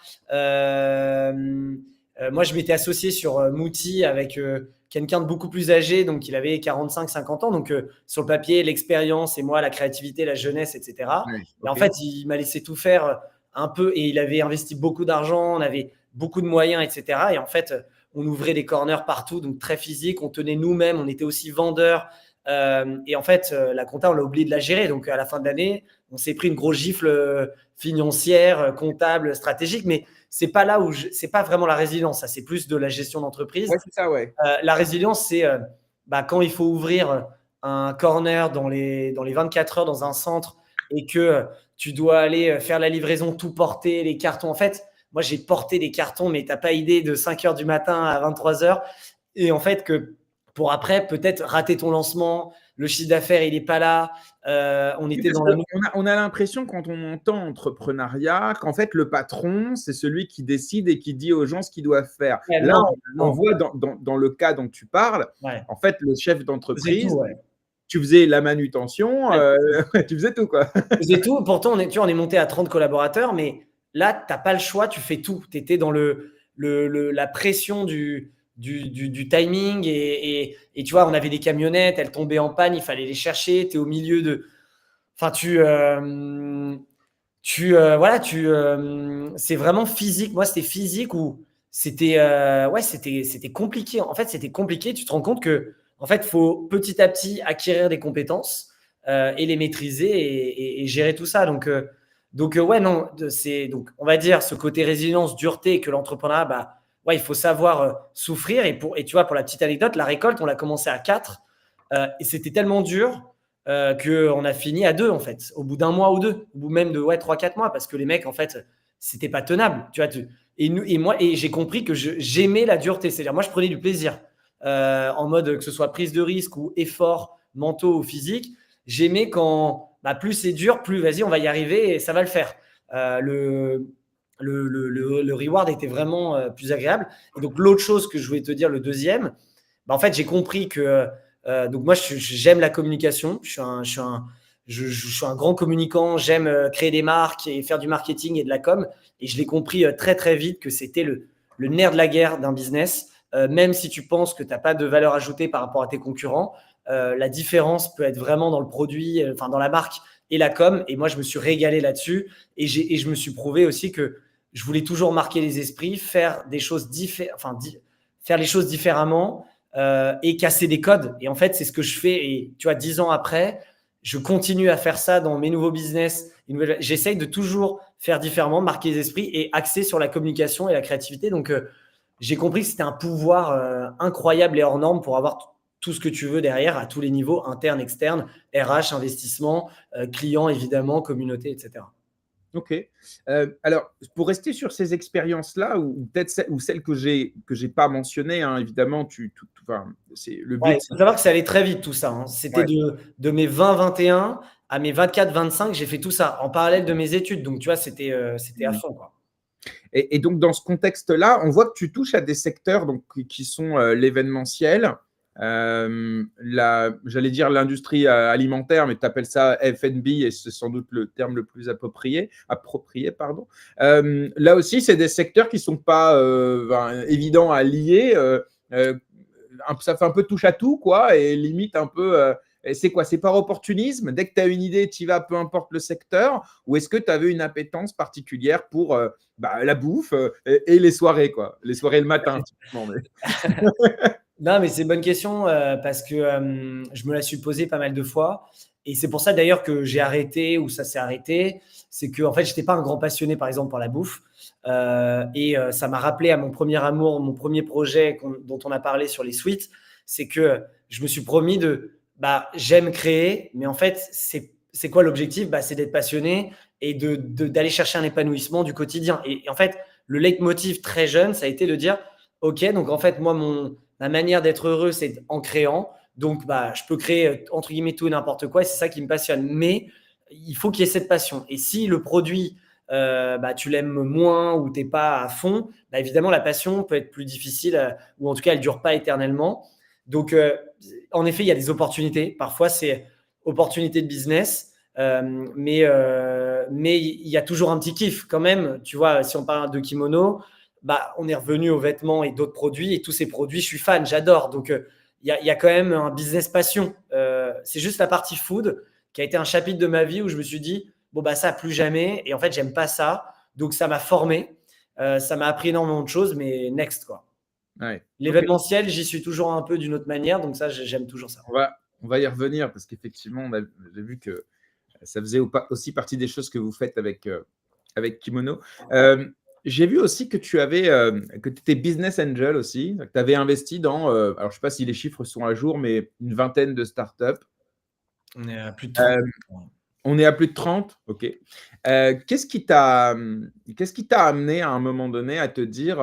Moi, je m'étais associé sur Mouti avec quelqu'un de beaucoup plus âgé, donc il avait 45-50 ans. Donc, sur le papier, l'expérience et moi, la créativité, la jeunesse, etc. ouais, Et en OK. fait, il m'a laissé tout faire un peu et il avait investi beaucoup d'argent, on avait beaucoup de moyens, etc. Et en fait, on ouvrait des corners partout, donc très physique. On tenait nous-mêmes, on était aussi vendeurs. Et en fait, la compta, on l'a oublié de la gérer. Donc, à la fin de l'année, on s'est pris une grosse gifle financière, comptable, stratégique, mais c'est pas là où c'est pas vraiment la résilience. Ça, c'est plus de la gestion d'entreprise. Ouais, c'est ça, ouais. La résilience, c'est quand il faut ouvrir un corner dans les 24 heures dans un centre et que tu dois aller faire la livraison, tout porter, les cartons. En fait, moi, j'ai porté des cartons, mais tu n'as pas idée, de 5 heures du matin à 23 heures. Et en fait, que pour après, peut-être rater ton lancement, le chiffre d'affaires, il n'est pas là. On Oui, était parce dans la. qu'on a l'impression, quand on entend entrepreneuriat, qu'en fait, le patron, c'est celui qui décide et qui dit aux gens ce qu'ils doivent faire. Ouais, Là, non, on non. voit dans le cas dont tu parles, Ouais. en fait, le chef C'est tout, d'entreprise, ouais. tu faisais la manutention, Ouais. tu faisais tout, quoi. C'est tout. Pourtant, tu vois, on est monté à 30 collaborateurs, mais là, tu n'as pas le choix, tu fais tout. Tu étais dans la pression du timing et tu vois, on avait des camionnettes, elles tombaient en panne, il fallait les chercher. Tu es au milieu de. Enfin, c'est vraiment physique. Moi, c'était physique ou c'était compliqué. En fait, c'était compliqué. Tu te rends compte que, en fait, faut petit à petit acquérir des compétences et les maîtriser et gérer tout ça. Ouais, non, donc, on va dire ce côté résilience, dureté que l'entrepreneuriat, ouais, il faut savoir souffrir. Et tu vois, pour la petite anecdote, la récolte, on l'a commencé à 4 et c'était tellement dur qu'on a fini à 2 en fait, au bout d'un mois ou 2, au bout même de 3-4 mois, parce que les mecs, en fait, c'était pas tenable. Tu vois, et j'ai compris que j'aimais la dureté. C'est-à-dire, moi, je prenais du plaisir en mode que ce soit prise de risque ou effort mentaux ou physique. J'aimais quand plus c'est dur, plus vas-y, on va y arriver et ça va le faire. Le reward était vraiment plus agréable. Et donc, l'autre chose que je voulais te dire, le deuxième, en fait, j'ai compris que donc moi, j'aime la communication. Je suis un grand communicant. J'aime créer des marques et faire du marketing et de la com. Et je l'ai compris très, très vite que c'était le nerf de la guerre d'un business. Même si tu penses que tu n'as pas de valeur ajoutée par rapport à tes concurrents, la différence peut être vraiment dans le produit, enfin dans la marque et la com. Et moi, je me suis régalé là-dessus. Et je me suis prouvé aussi que je voulais toujours marquer les esprits, faire des choses faire les choses différemment et casser des codes. Et en fait, c'est ce que je fais. Et tu vois, 10 ans après, je continue à faire ça dans mes nouveaux business. J'essaye de toujours faire différemment, marquer les esprits et axer sur la communication et la créativité. Donc, j'ai compris que c'était un pouvoir incroyable et hors norme pour avoir tout ce que tu veux derrière à tous les niveaux, interne, externe, RH, investissement, client, évidemment, communauté, etc. OK. Alors, pour rester sur ces expériences-là ou peut-être celles que j'ai pas mentionnées, hein, évidemment, enfin, c'est le Ouais, but, il c'est faut savoir que ça allait très vite tout ça, hein. C'était ouais. de mes 20-21 à mes 24-25, j'ai fait tout ça en parallèle de mes études. Donc, tu vois, c'était à Mmh. fond, quoi. Et donc dans ce contexte-là, on voit que tu touches à des secteurs donc qui sont, l'événementiel, j'allais dire l'industrie, alimentaire, mais tu appelles ça F&B et c'est sans doute le terme le plus approprié, pardon. Là aussi, c'est des secteurs qui sont pas, évidents à lier, ça fait un peu touche à tout, quoi, et limite un peu, et c'est quoi? C'est par opportunisme? Dès que tu as une idée, tu y vas, peu importe le secteur? Ou est-ce que tu avais une appétence particulière pour la bouffe et les soirées, quoi? Les soirées le matin, typiquement. Mais... Non, mais c'est une bonne question parce que je me la suis posée pas mal de fois. Et c'est pour ça d'ailleurs que j'ai arrêté ou ça s'est arrêté. C'est que en fait, j'étais pas un grand passionné, par exemple, par la bouffe. Ça m'a rappelé à mon premier amour, mon premier projet dont on a parlé sur les suites. C'est que je me suis promis j'aime créer, mais en fait, c'est quoi l'objectif? C'est d'être passionné et d'aller chercher un épanouissement du quotidien. Et en fait, le leitmotiv très jeune, ça a été de dire, OK, donc en fait, moi, ma manière d'être heureux, c'est en créant. Donc, je peux créer entre guillemets tout et n'importe quoi et c'est ça qui me passionne. Mais il faut qu'il y ait cette passion. Et si le produit, tu l'aimes moins ou tu n'es pas à fond, évidemment, la passion peut être plus difficile ou en tout cas, elle ne dure pas éternellement. Donc, en effet, il y a des opportunités. Parfois, c'est opportunité de business. Mais il y a toujours un petit kiff quand même. Tu vois, si on parle de kimono, on est revenu aux vêtements et d'autres produits. Et tous ces produits, je suis fan, j'adore. Donc, il y a quand même un business passion. C'est juste la partie food qui a été un chapitre de ma vie où je me suis dit, bon, ça, plus jamais. Et en fait, j'aime pas ça. Donc, ça m'a formé. Ça m'a appris énormément de choses, mais next, quoi. Ouais. Ok. L'événementiel, j'y suis toujours un peu d'une autre manière. Donc, ça, j'aime toujours ça. On va y revenir parce qu'effectivement, j'ai vu que ça faisait aussi partie des choses que vous faites avec Kimono. J'ai vu aussi que tu étais business angel aussi, que tu avais investi dans, alors je ne sais pas si les chiffres sont à jour, mais une vingtaine de startups. On est à plus de 30. On est à plus de 30, ok. Qu'est-ce qui t'a amené à un moment donné à te dire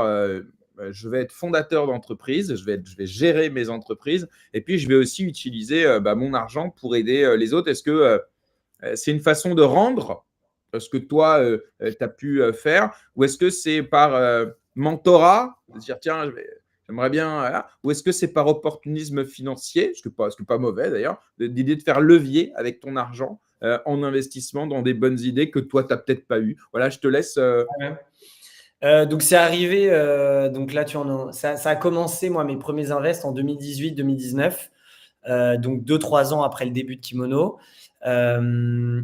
je vais être fondateur d'entreprise, je vais gérer mes entreprises et puis je vais aussi utiliser mon argent pour aider les autres. Est-ce que c'est une façon de rendre ce que toi, tu as pu faire ou est-ce que c'est par mentorat, de dire tiens, j'aimerais bien, voilà. Ou est-ce que c'est par opportunisme financier, ce qui n'est pas mauvais d'ailleurs, l'idée de faire levier avec ton argent en investissement dans des bonnes idées que toi, tu n'as peut-être pas eues. Voilà, je te laisse. Donc c'est arrivé, donc là ça a commencé moi mes premiers invests en 2018-2019, donc 2-3 ans après le début de Kimono. En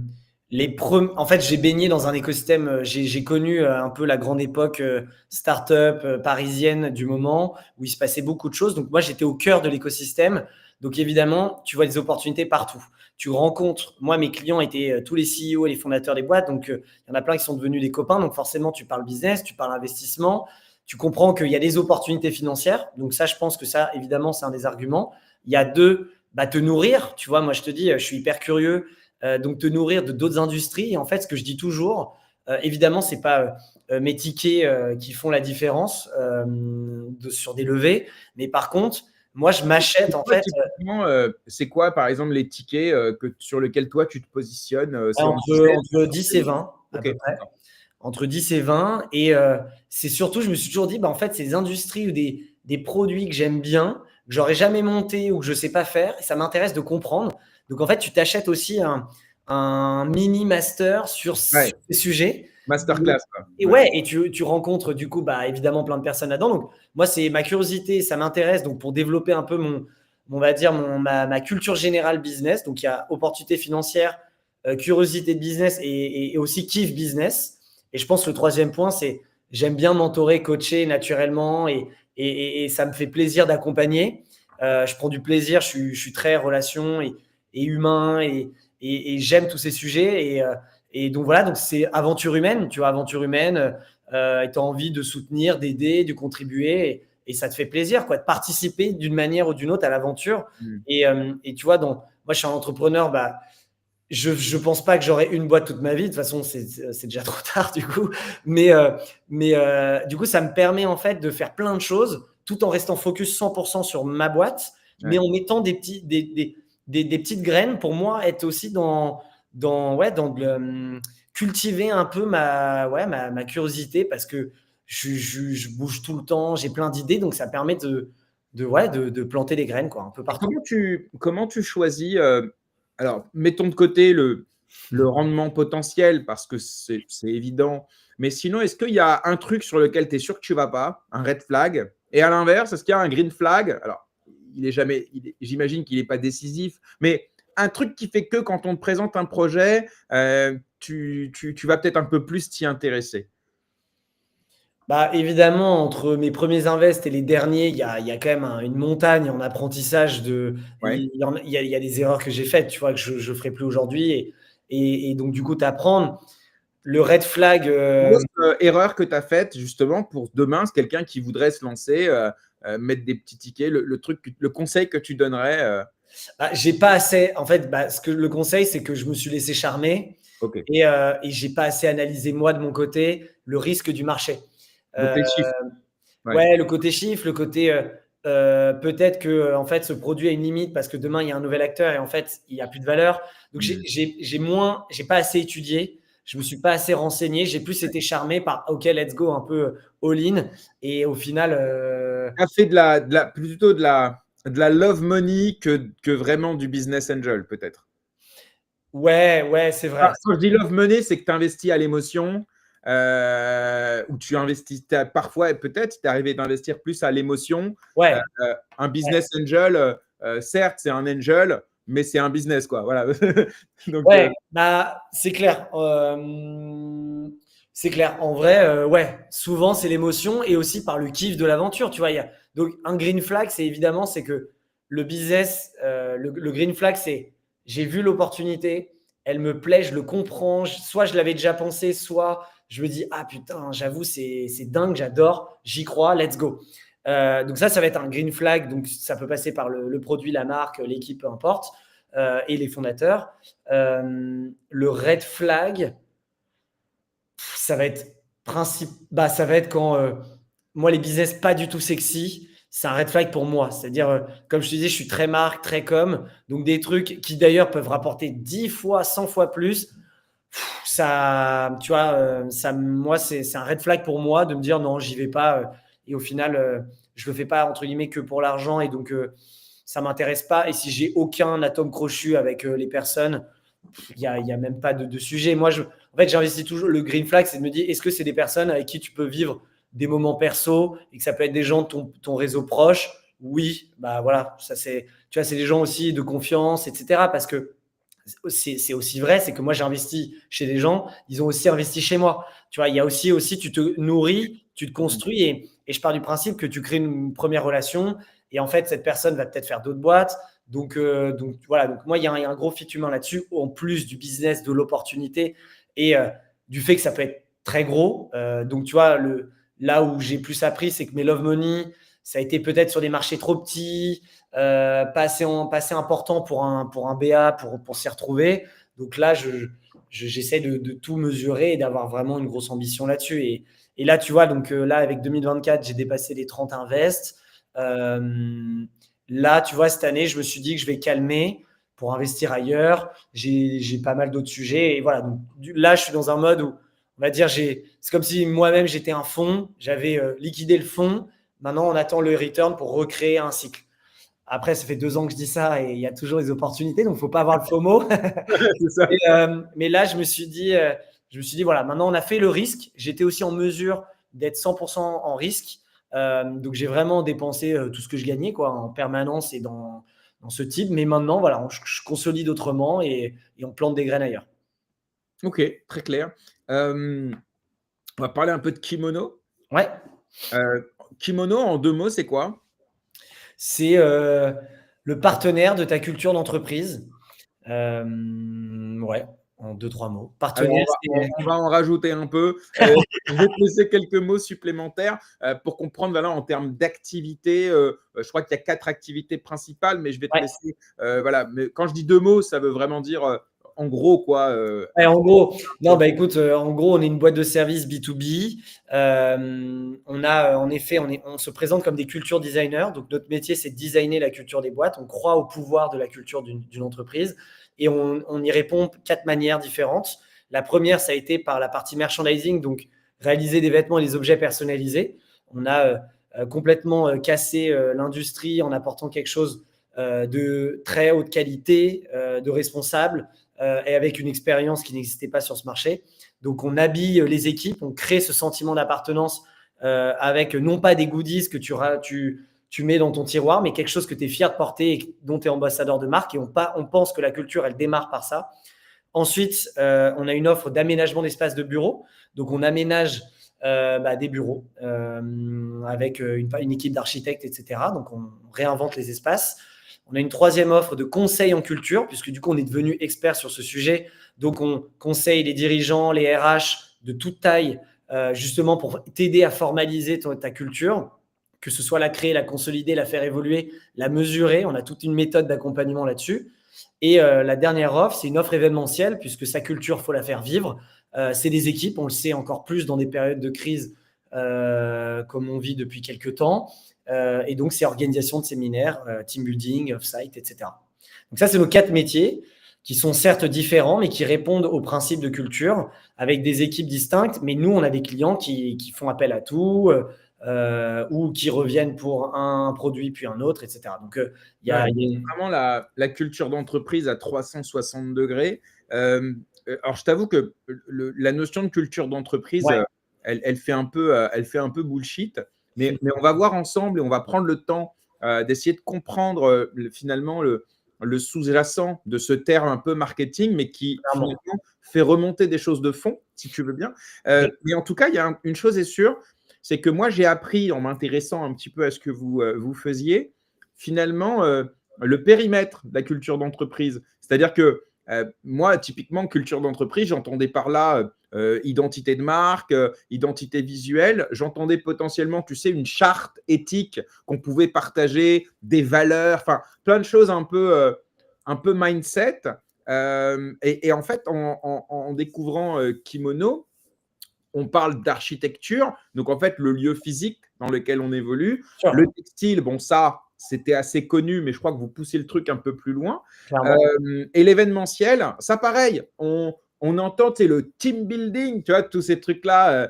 fait, j'ai baigné dans un écosystème, j'ai connu un peu la grande époque start-up parisienne du moment où il se passait beaucoup de choses. Donc moi, j'étais au cœur de l'écosystème. Donc évidemment, tu vois des opportunités partout. Tu rencontres, moi, mes clients étaient tous les CEO et les fondateurs des boîtes. Donc il y en a plein qui sont devenus des copains. Donc forcément, tu parles business, tu parles investissement. Tu comprends qu'il y a des opportunités financières. Donc ça, je pense que ça, évidemment, c'est un des arguments. Il y a deux, te nourrir. Tu vois, moi, je te dis, je suis hyper curieux. Donc te nourrir de d'autres industries. Et en fait, ce que je dis toujours, évidemment, c'est pas mes tickets qui font la différence sur des levées, mais par contre, moi, je m'achète en fait C'est quoi, par exemple, les tickets sur lesquels toi, tu te positionnes entre 10 et 20 à Ok, peu près. d'accord. Entre 10 et 20. Et c'est surtout, je me suis toujours dit, en fait, c'est des industries ou des produits que j'aime bien, que j'aurais jamais monté ou que je sais pas faire. Et ça m'intéresse de comprendre. Donc, en fait, tu t'achètes aussi un mini master sur Ouais, ces sujets. masterclass, quoi. Et ouais, et tu rencontres du coup, évidemment, plein de personnes là-dedans. Donc, moi, c'est ma curiosité, ça m'intéresse. Donc, pour développer un peu on va dire, ma culture générale business. Donc, il y a opportunité financière, curiosité de business et aussi kiff business. Et je pense que le troisième point, c'est j'aime bien mentorer, coacher naturellement et ça me fait plaisir d'accompagner. Je prends du plaisir, je suis très relation et humain et j'aime tous ces sujets. Et donc voilà, donc c'est aventure humaine, tu vois, aventure humaine, tu as envie de soutenir, d'aider, de contribuer et ça te fait plaisir quoi, de participer d'une manière ou d'une autre à l'aventure. Mm. Et tu vois, moi je suis un entrepreneur, je ne pense pas que j'aurai une boîte toute ma vie. De toute façon, c'est déjà trop tard du coup. Mais du coup, ça me permet en fait de faire plein de choses tout en restant focus 100% sur ma boîte, mais Ouais. en mettant des petites graines pour moi, être aussi cultiver un peu ma curiosité parce que je bouge tout le temps, j'ai plein d'idées, donc ça permet de planter des graines quoi, un peu Et partout. comment tu choisis alors, mettons de côté le rendement potentiel parce que c'est évident. Mais sinon, est-ce qu'il y a un truc sur lequel tu es sûr que tu ne vas pas, un red flag? Et à l'inverse, est-ce qu'il y a un green flag? Alors, j'imagine qu'il n'est pas décisif, mais un truc qui fait que quand on te présente un projet, tu vas peut-être un peu plus t'y intéresser. Bah, évidemment, entre mes premiers invests et les derniers, il y a quand même une montagne en apprentissage Ouais. il y a des erreurs que j'ai faites, tu vois, que je ne ferai plus aujourd'hui. Et donc, du coup, t'apprendre. Le red flag, Grosse erreur que tu as faite justement pour demain, c'est quelqu'un qui voudrait se lancer, mettre des petits tickets, le truc, le conseil que tu donnerais. j'ai pas assez. En fait, le conseil, c'est que je me suis laissé charmer Ok. et j'ai pas assez analysé, moi, de mon côté, le risque du marché. Donc Euh, les chiffres. Ouais. Ouais, le côté chiffre, le côté peut-être que en fait ce produit a une limite parce que demain il y a un nouvel acteur et en fait il n'y a plus de valeur. Donc Hmm. j'ai pas assez étudié, je me suis pas assez renseigné, j'ai plus été charmé par OK, let's go un peu all-in et au final Tu as fait plutôt de la love money que vraiment du business angel, peut-être. ouais, c'est Ah, vrai. quand je dis love money, c'est que tu investis à l'émotion, ou tu investis parfois, et peut-être, tu es arrivé d'investir plus à l'émotion. Euh, Ouais, un ouais. business angel, certes, c'est un angel, mais c'est un business, quoi. Voilà. Donc, Ouais, c'est clair. C'est clair. En vrai, ouais, souvent c'est l'émotion et aussi par le kiff de l'aventure. Tu vois, donc un green flag, c'est que le business, le green flag, c'est j'ai vu l'opportunité, elle me plaît, je le comprends. Soit je l'avais déjà pensé, soit je me dis ah putain, j'avoue c'est dingue, j'adore, j'y crois, let's go. Donc ça va être un green flag. Donc ça peut passer par le produit, la marque, l'équipe, peu importe, et les fondateurs. Le red flag, ça va être ça va être quand moi les business pas du tout sexy, c'est un red flag pour moi. C'est-à-dire, comme je te disais, je suis très marque, très com, donc des trucs qui d'ailleurs peuvent rapporter 10 fois, 100 fois plus. Ça, tu vois, moi c'est un red flag pour moi de me dire non, j'y vais pas. Et au final, je le fais pas entre guillemets que pour l'argent et donc ça m'intéresse pas. Et si j'ai aucun atome crochu avec les personnes, il y a même pas de sujet. Moi, en fait, j'investis toujours. Le green flag, c'est de me dire, est-ce que c'est des personnes avec qui tu peux vivre des moments perso et que ça peut être des gens de ton réseau proche? Oui, bah voilà, ça c'est, tu vois, c'est des gens aussi de confiance, etc. Parce que c'est aussi vrai, c'est que moi j'ai investi chez des gens, ils ont aussi investi chez moi. Tu vois, il y a aussi tu te nourris, tu te construis et je pars du principe que tu crées une première relation et en fait cette personne va peut-être faire d'autres boîtes. Donc voilà, donc moi il y a un gros fit humain là-dessus, en plus du business, de l'opportunité et du fait que ça peut être très gros. Donc tu vois, là où j'ai plus appris, c'est que mes love money, ça a été peut-être sur des marchés trop petits, pas assez important pour un BA pour s'y retrouver. Donc là, j'essaie de tout mesurer et d'avoir vraiment une grosse ambition là-dessus. Et là, tu vois, donc là, avec 2024, j'ai dépassé les 30 invests. Là, tu vois, cette année, je me suis dit que je vais calmer pour investir ailleurs. J'ai pas mal d'autres sujets. Et voilà, donc là, je suis dans un mode où, on va dire, c'est comme si moi-même, j'étais un fonds. J'avais liquidé le fonds. Maintenant, on attend le return pour recréer un cycle. Après, ça fait 2 ans que je dis ça et il y a toujours des opportunités, donc il ne faut pas avoir le FOMO. c'est ça. Mais là, je me suis dit, voilà, maintenant on a fait le risque. J'étais aussi en mesure d'être 100% en risque. Donc j'ai vraiment dépensé tout ce que je gagnais quoi, en permanence et dans ce type. Mais maintenant, voilà, je consolide autrement et on plante des graines ailleurs. Ok, très clair. On va parler un peu de kimono. Ouais, Euh, Kimono, en 2 mots, c'est quoi? c'est le partenaire de ta culture d'entreprise. Ouais, en deux, trois mots. Alors, Partenaire, on va en rajouter un peu. Je vais te laisser quelques mots supplémentaires pour comprendre, voilà, en termes d'activité. Je crois qu'il y a 4 activités principales, mais je vais te ouais. laisser. Voilà. Mais quand je dis 2 mots, ça veut vraiment dire, en gros, quoi. Ouais, en gros, non, bah écoute, en gros, on est une boîte de services B2B. On a, en effet, on se présente comme des culture designers. Donc, notre métier, c'est de designer la culture des boîtes. On croit au pouvoir de la culture d'une entreprise et on y répond 4 manières différentes. La première, ça a été par la partie merchandising, donc réaliser des vêtements et des objets personnalisés. On a complètement cassé l'industrie en apportant quelque chose de très haute qualité, de responsable et avec une expérience qui n'existait pas sur ce marché. Donc, on habille les équipes, on crée ce sentiment d'appartenance avec non pas des goodies que tu mets dans ton tiroir, mais quelque chose que tu es fier de porter et dont tu es ambassadeur de marque. Et on pense que la culture, elle démarre par ça. Ensuite, on a une offre d'aménagement d'espace de bureau. Donc, on aménage des bureaux avec une équipe d'architectes, etc. Donc, on réinvente les espaces. On a une troisième offre de conseil en culture, puisque du coup, on est devenu expert sur ce sujet. Donc, on conseille les dirigeants, les RH de toute taille, justement pour t'aider à formaliser ta culture, que ce soit la créer, la consolider, la faire évoluer, la mesurer. On a toute une méthode d'accompagnement là-dessus. Et la dernière offre, c'est une offre événementielle, puisque sa culture, il faut la faire vivre. C'est des équipes, on le sait encore plus dans des périodes de crise comme on vit depuis quelques temps. Et donc, c'est organisation de séminaires, team building, off-site, etc. Donc ça, c'est nos 4 métiers qui sont certes différents, mais qui répondent aux principes de culture avec des équipes distinctes. Mais nous, on a des clients qui font appel à tout ou qui reviennent pour un produit puis un autre, etc. Donc, il y a vraiment la culture d'entreprise à 360 degrés. Alors, je t'avoue que la notion de culture d'entreprise, elle fait un peu bullshit. Mais on va voir ensemble et on va prendre le temps d'essayer de comprendre finalement le sous-jacent de ce terme un peu marketing, mais qui finalement fait remonter des choses de fond, si tu veux bien. Mais en tout cas, il y a une chose est sûre, c'est que moi, j'ai appris en m'intéressant un petit peu à ce que vous faisiez, finalement, le périmètre de la culture d'entreprise. C'est-à-dire que moi, typiquement, culture d'entreprise, j'entendais par là identité de marque, identité visuelle. J'entendais potentiellement, tu sais, une charte éthique qu'on pouvait partager, des valeurs, enfin, plein de choses un peu mindset. Et en fait, en découvrant Kimono, on parle d'architecture, donc en fait, le lieu physique dans lequel on évolue. Sure. Le textile, bon, ça, c'était assez connu, mais je crois que vous poussez le truc un peu plus loin. Et l'événementiel, ça, pareil, on entend le team building, tu vois, tous ces trucs-là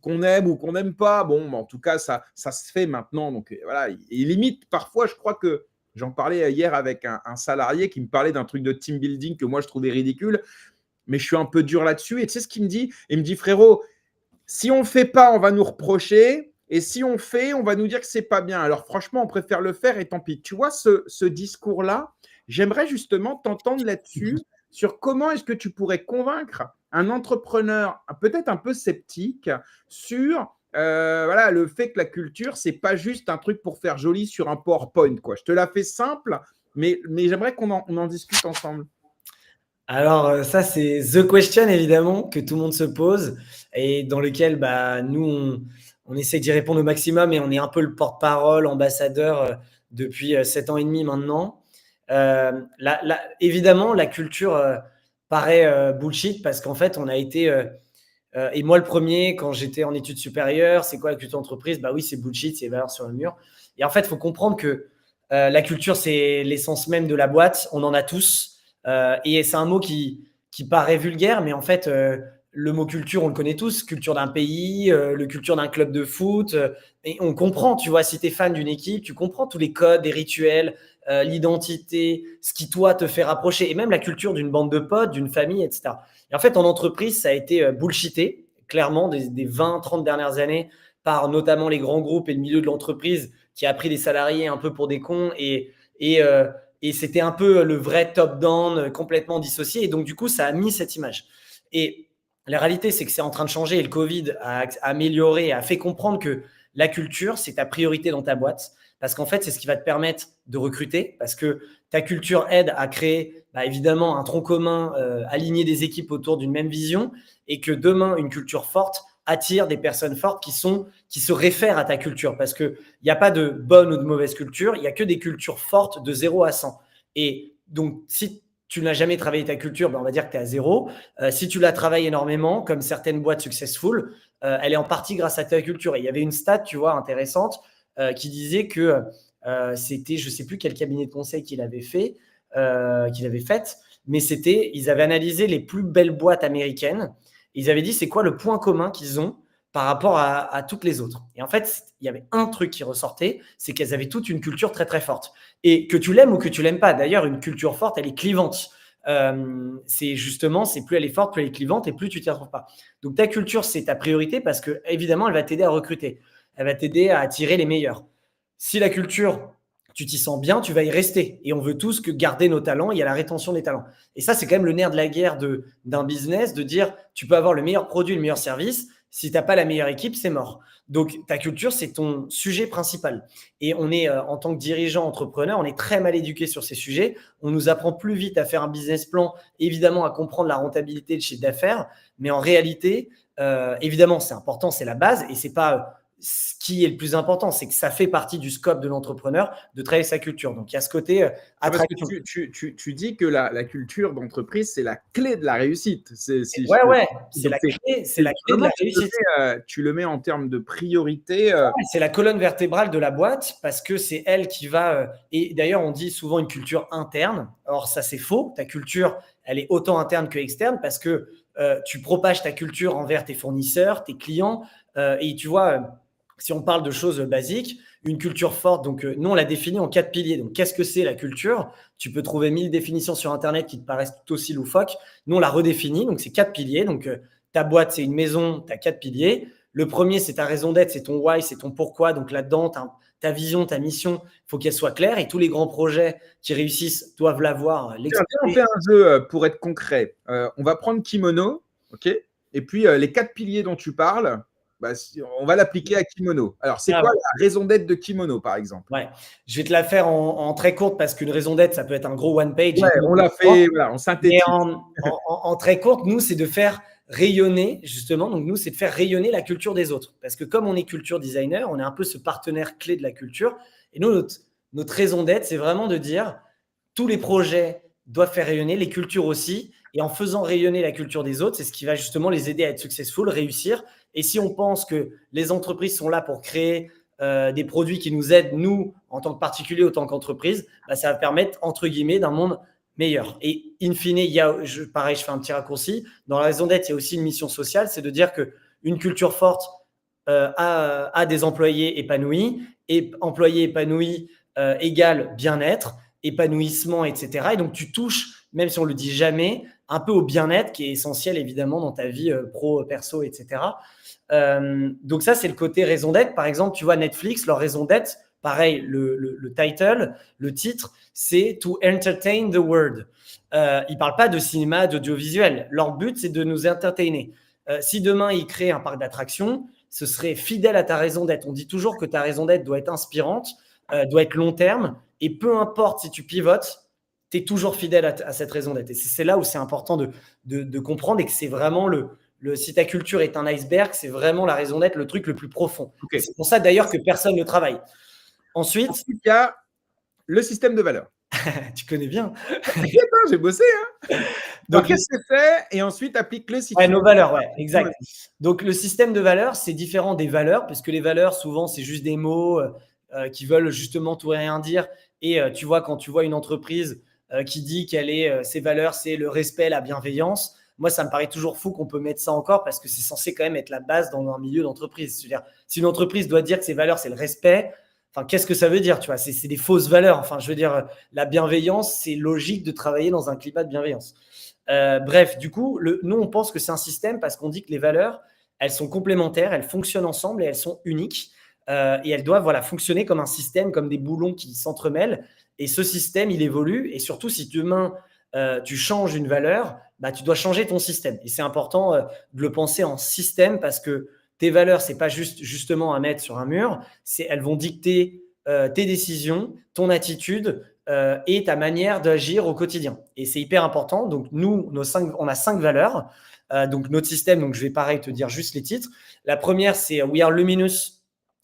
qu'on aime ou qu'on n'aime pas. Bon, en tout cas, ça se fait maintenant. Donc, voilà. Et limite, parfois, je crois que j'en parlais hier avec un salarié qui me parlait d'un truc de team building que moi, je trouvais ridicule. Mais je suis un peu dur là-dessus. Et tu sais ce qu'il me dit? Il me dit, frérot, si on ne fait pas, on va nous reprocher. Et si on fait, on va nous dire que c'est pas bien. Alors franchement, on préfère le faire et tant pis. Tu vois, ce discours-là, j'aimerais justement t'entendre là-dessus, sur comment est-ce que tu pourrais convaincre un entrepreneur peut-être un peu sceptique sur le fait que la culture, c'est pas juste un truc pour faire joli sur un PowerPoint, quoi. Je te la fais simple, mais j'aimerais qu'on en discute ensemble. Alors, ça, c'est the question, évidemment, que tout le monde se pose et dans lequel nous, on essaie d'y répondre au maximum et on est un peu le porte-parole, ambassadeur depuis 7 ans et demi maintenant. Évidemment, la culture paraît bullshit parce qu'en fait, on a été, et moi le premier, quand j'étais en études supérieures, c'est quoi la culture d'entreprise? Bah oui, c'est bullshit, c'est les valeurs sur le mur. Et en fait, il faut comprendre que la culture, c'est l'essence même de la boîte. On en a tous. Et c'est un mot qui paraît vulgaire, mais en fait, le mot culture, on le connaît tous. Culture d'un pays, le culture d'un club de foot. Et on comprend, tu vois, si tu es fan d'une équipe, tu comprends tous les codes, les rituels, l'identité, ce qui, toi, te fait rapprocher. Et même la culture d'une bande de potes, d'une famille, etc. Et en fait, en entreprise, ça a été bullshité, clairement, des 20-30 dernières années, par notamment les grands groupes et le milieu de l'entreprise qui a pris des salariés un peu pour des cons et c'était un peu le vrai top-down complètement dissocié. Et donc, du coup, ça a mis cette image. Et la réalité, c'est que c'est en train de changer et le Covid a amélioré, a fait comprendre que la culture, c'est ta priorité dans ta boîte. Parce qu'en fait, c'est ce qui va te permettre de recruter. Parce que ta culture aide à créer, évidemment, un tronc commun, aligner des équipes autour d'une même vision. Et que demain, une culture forte attire des personnes fortes qui se réfèrent à ta culture. Parce qu'il n'y a pas de bonne ou de mauvaise culture, il n'y a que des cultures fortes de 0 à 100. Et donc, si tu n'as jamais travaillé ta culture, on va dire que tu es à 0. Si tu la travailles énormément, comme certaines boîtes successful, elle est en partie grâce à ta culture. Et il y avait une stat, tu vois, intéressante, qui disait que c'était, je ne sais plus quel cabinet de conseil qu'il avait fait, mais ils avaient analysé les plus belles boîtes américaines. Ils avaient dit c'est quoi le point commun qu'ils ont par rapport à toutes les autres. Et en fait, il y avait un truc qui ressortait, c'est qu'elles avaient toute une culture très, très forte. Et que tu l'aimes ou que tu l'aimes pas, d'ailleurs, une culture forte, elle est clivante. C'est plus elle est forte, plus elle est clivante et plus tu t'y retrouves pas. Donc, ta culture, c'est ta priorité parce que, évidemment, elle va t'aider à recruter. Elle va t'aider à attirer les meilleurs. Si la culture, tu t'y sens bien, tu vas y rester. Et on veut tous garder nos talents, il y a la rétention des talents. Et ça, c'est quand même le nerf de la guerre d'un business, de dire, tu peux avoir le meilleur produit, le meilleur service. Si tu n'as pas la meilleure équipe, c'est mort. Donc, ta culture, c'est ton sujet principal. Et on est, en tant que dirigeant, entrepreneur, on est très mal éduqué sur ces sujets. On nous apprend plus vite à faire un business plan, évidemment, à comprendre la rentabilité, le chiffre d'affaires. Mais en réalité, évidemment, c'est important, c'est la base. Et c'est pas ce qui est le plus important, c'est que ça fait partie du scope de l'entrepreneur de travailler sa culture. Donc, il y a ce côté attraction. Tu dis que la culture d'entreprise, c'est la clé de la réussite. Ouais, c'est la clé de la réussite. Tu le mets en termes de priorité. C'est la colonne vertébrale de la boîte parce que c'est elle qui va… et d'ailleurs, on dit souvent une culture interne. Or, ça, c'est faux. Ta culture, elle est autant interne que externe parce que tu propages ta culture envers tes fournisseurs, tes clients. Et tu vois… si on parle de choses basiques, une culture forte, donc nous, on l'a définie en 4 piliers. Donc, qu'est-ce que c'est la culture? Tu peux trouver 1000 définitions sur Internet qui te paraissent tout aussi loufoques. Nous, on l'a redéfinie. Donc, c'est 4 piliers. Donc, ta boîte, c'est une maison, tu as 4 piliers. Le premier, c'est ta raison d'être, c'est ton why, c'est ton pourquoi. Donc, là-dedans, ta vision, ta mission, il faut qu'elle soit claire. Et tous les grands projets qui réussissent doivent l'avoir. On fait un jeu pour être concret. On va prendre Kimono, OK? Et puis, les 4 piliers dont tu parles, on va l'appliquer à Kimono. Alors, c'est quoi la raison d'être de Kimono, par exemple? Ouais. Je vais te la faire en très courte parce qu'une raison d'être, ça peut être un gros one page. Ouais, on l'a fait, voilà, on synthétise. Mais en très courte, nous, c'est de faire rayonner, justement. Donc, nous, c'est de faire rayonner la culture des autres. Parce que comme on est culture designer, on est un peu ce partenaire clé de la culture. Et nous, notre raison d'être, c'est vraiment de dire tous les projets doivent faire rayonner, les cultures aussi. Et en faisant rayonner la culture des autres, c'est ce qui va justement les aider à être successful, réussir. Et si on pense que les entreprises sont là pour créer des produits qui nous aident, nous, en tant que particuliers, en tant qu'entreprise, ça va permettre, entre guillemets, d'un monde meilleur. Et in fine, pareil, je fais un petit raccourci. Dans la raison d'être, il y a aussi une mission sociale, c'est de dire qu'une culture forte a des employés épanouis, et employés épanouis égale bien-être, épanouissement, etc. Et donc, tu touches, même si on ne le dit jamais, un peu au bien-être qui est essentiel, évidemment, dans ta vie pro, perso, etc. Donc, ça, c'est le côté raison d'être. Par exemple, tu vois, Netflix, leur raison d'être, pareil, le title, le titre, c'est « To entertain the world ». Ils ne parlent pas de cinéma, d'audiovisuel. Leur but, c'est de nous entertainer. Si demain, ils créent un parc d'attractions, ce serait fidèle à ta raison d'être. On dit toujours que ta raison d'être doit être inspirante, doit être long terme, et peu importe si tu pivotes, tu es toujours fidèle à cette raison d'être. Et c'est là où c'est important de comprendre et que c'est vraiment si ta culture est un iceberg, c'est vraiment la raison d'être, le truc le plus profond. Okay. C'est pour ça d'ailleurs que personne ne travaille. Ensuite, il y a le système de valeurs. Tu connais bien. J'ai bossé. Hein. Donc, qu'est-ce que c'est? Et ensuite, applique le système. Ouais, nos valeurs, ouais, exact. Donc, le système de valeurs, c'est différent des valeurs, parce que les valeurs, souvent, c'est juste des mots qui veulent justement tout et rien dire. Et tu vois, quand tu vois une entreprise qui dit ses valeurs, c'est le respect, la bienveillance. Moi, ça me paraît toujours fou qu'on peut mettre ça encore parce que c'est censé quand même être la base dans un milieu d'entreprise. C'est-à-dire, si une entreprise doit dire que ses valeurs, c'est le respect, enfin, qu'est-ce que ça veut dire? Tu vois, c'est des fausses valeurs. Enfin, je veux dire, la bienveillance, c'est logique de travailler dans un climat de bienveillance. Bref, du coup, nous, on pense que c'est un système parce qu'on dit que les valeurs, elles sont complémentaires, elles fonctionnent ensemble et elles sont uniques. Et elles doivent fonctionner comme un système, comme des boulons qui s'entremêlent. Et ce système, il évolue. Et surtout, si demain, tu changes une valeur, tu dois changer ton système. Et c'est important de le penser en système parce que tes valeurs, ce n'est pas justement à mettre sur un mur. Elles vont dicter tes décisions, ton attitude et ta manière d'agir au quotidien. Et c'est hyper important. Donc, nous, on a 5 valeurs. Donc, notre système, donc, je vais pareil te dire juste les titres. La première, c'est « We are luminous ».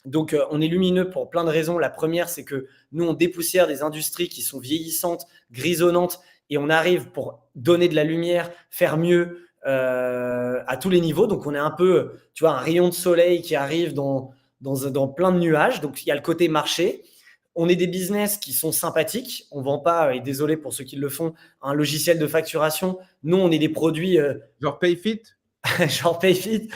Donc, on est lumineux pour plein de raisons. La première, c'est que nous, on dépoussière des industries qui sont vieillissantes, grisonnantes, et on arrive pour donner de la lumière, faire mieux à tous les niveaux. Donc, on est un peu, tu vois, un rayon de soleil qui arrive dans plein de nuages. Donc, il y a le côté marché. On est des business qui sont sympathiques. On ne vend pas, et désolé pour ceux qui le font, un logiciel de facturation. Nous, on est des produits… genre PayFit. Genre PayFit.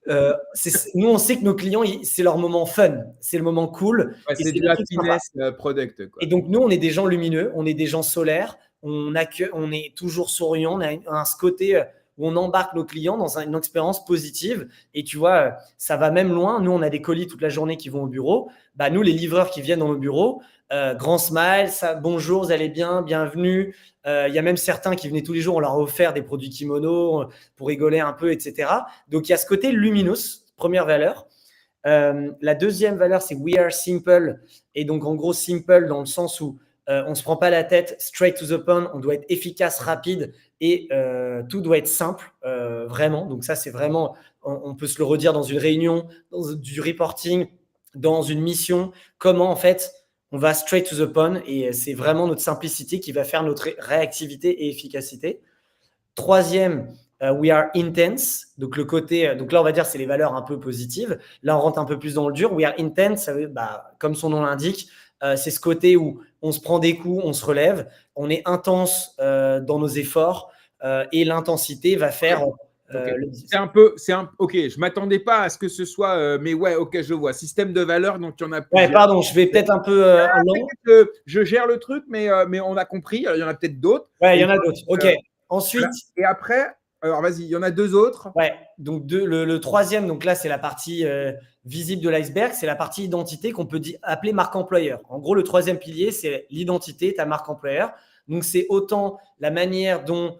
Nous, on sait que nos clients, c'est leur moment fun, c'est le moment cool. Ouais, c'est du happiness product. Quoi. Et donc, nous, on est des gens lumineux, on est des gens solaires, on est toujours souriants, on a ce côté, où on embarque nos clients dans une expérience positive. Et tu vois, ça va même loin. Nous, on a des colis toute la journée qui vont au bureau. Bah, nous, les livreurs qui viennent dans nos bureaux, grand smile, bonjour, vous allez bien, bienvenue. Il y a même certains qui venaient tous les jours, on leur a offert des produits kimono pour rigoler un peu, etc. Donc, il y a ce côté luminous, première valeur. La deuxième valeur, c'est we are simple. Et donc, en gros, simple dans le sens où on ne se prend pas la tête, straight to the point, on doit être efficace, rapide et tout doit être simple, vraiment. Donc, ça, c'est vraiment, on peut se le redire dans une réunion, dans du reporting, dans une mission, comment en fait on va straight to the point et c'est vraiment notre simplicité qui va faire notre réactivité et efficacité. Troisième, we are intense. Donc, le côté, donc là, on va dire c'est les valeurs un peu positives. Là, on rentre un peu plus dans le dur. We are intense, ça veut, comme son nom l'indique, c'est ce côté où on se prend des coups, on se relève, on est intense dans nos efforts et l'intensité va faire. Ok, je m'attendais pas à ce que ce soit, mais ouais, ok, je vois. Système de valeurs, donc il y en a plusieurs. Ouais, pardon, je vais peut-être un peu long. Je gère le truc, mais on a compris. Il y en a peut-être d'autres. Ouais, il y en a d'autres. Ok. Ensuite. Voilà. Et après, alors vas-y, il y en a deux autres. Ouais. Donc le troisième, donc là c'est la partie visible de l'iceberg, c'est la partie identité qu'on peut appeler marque employeur. En gros, le troisième pilier, c'est l'identité, ta marque employeur. Donc c'est autant la manière dont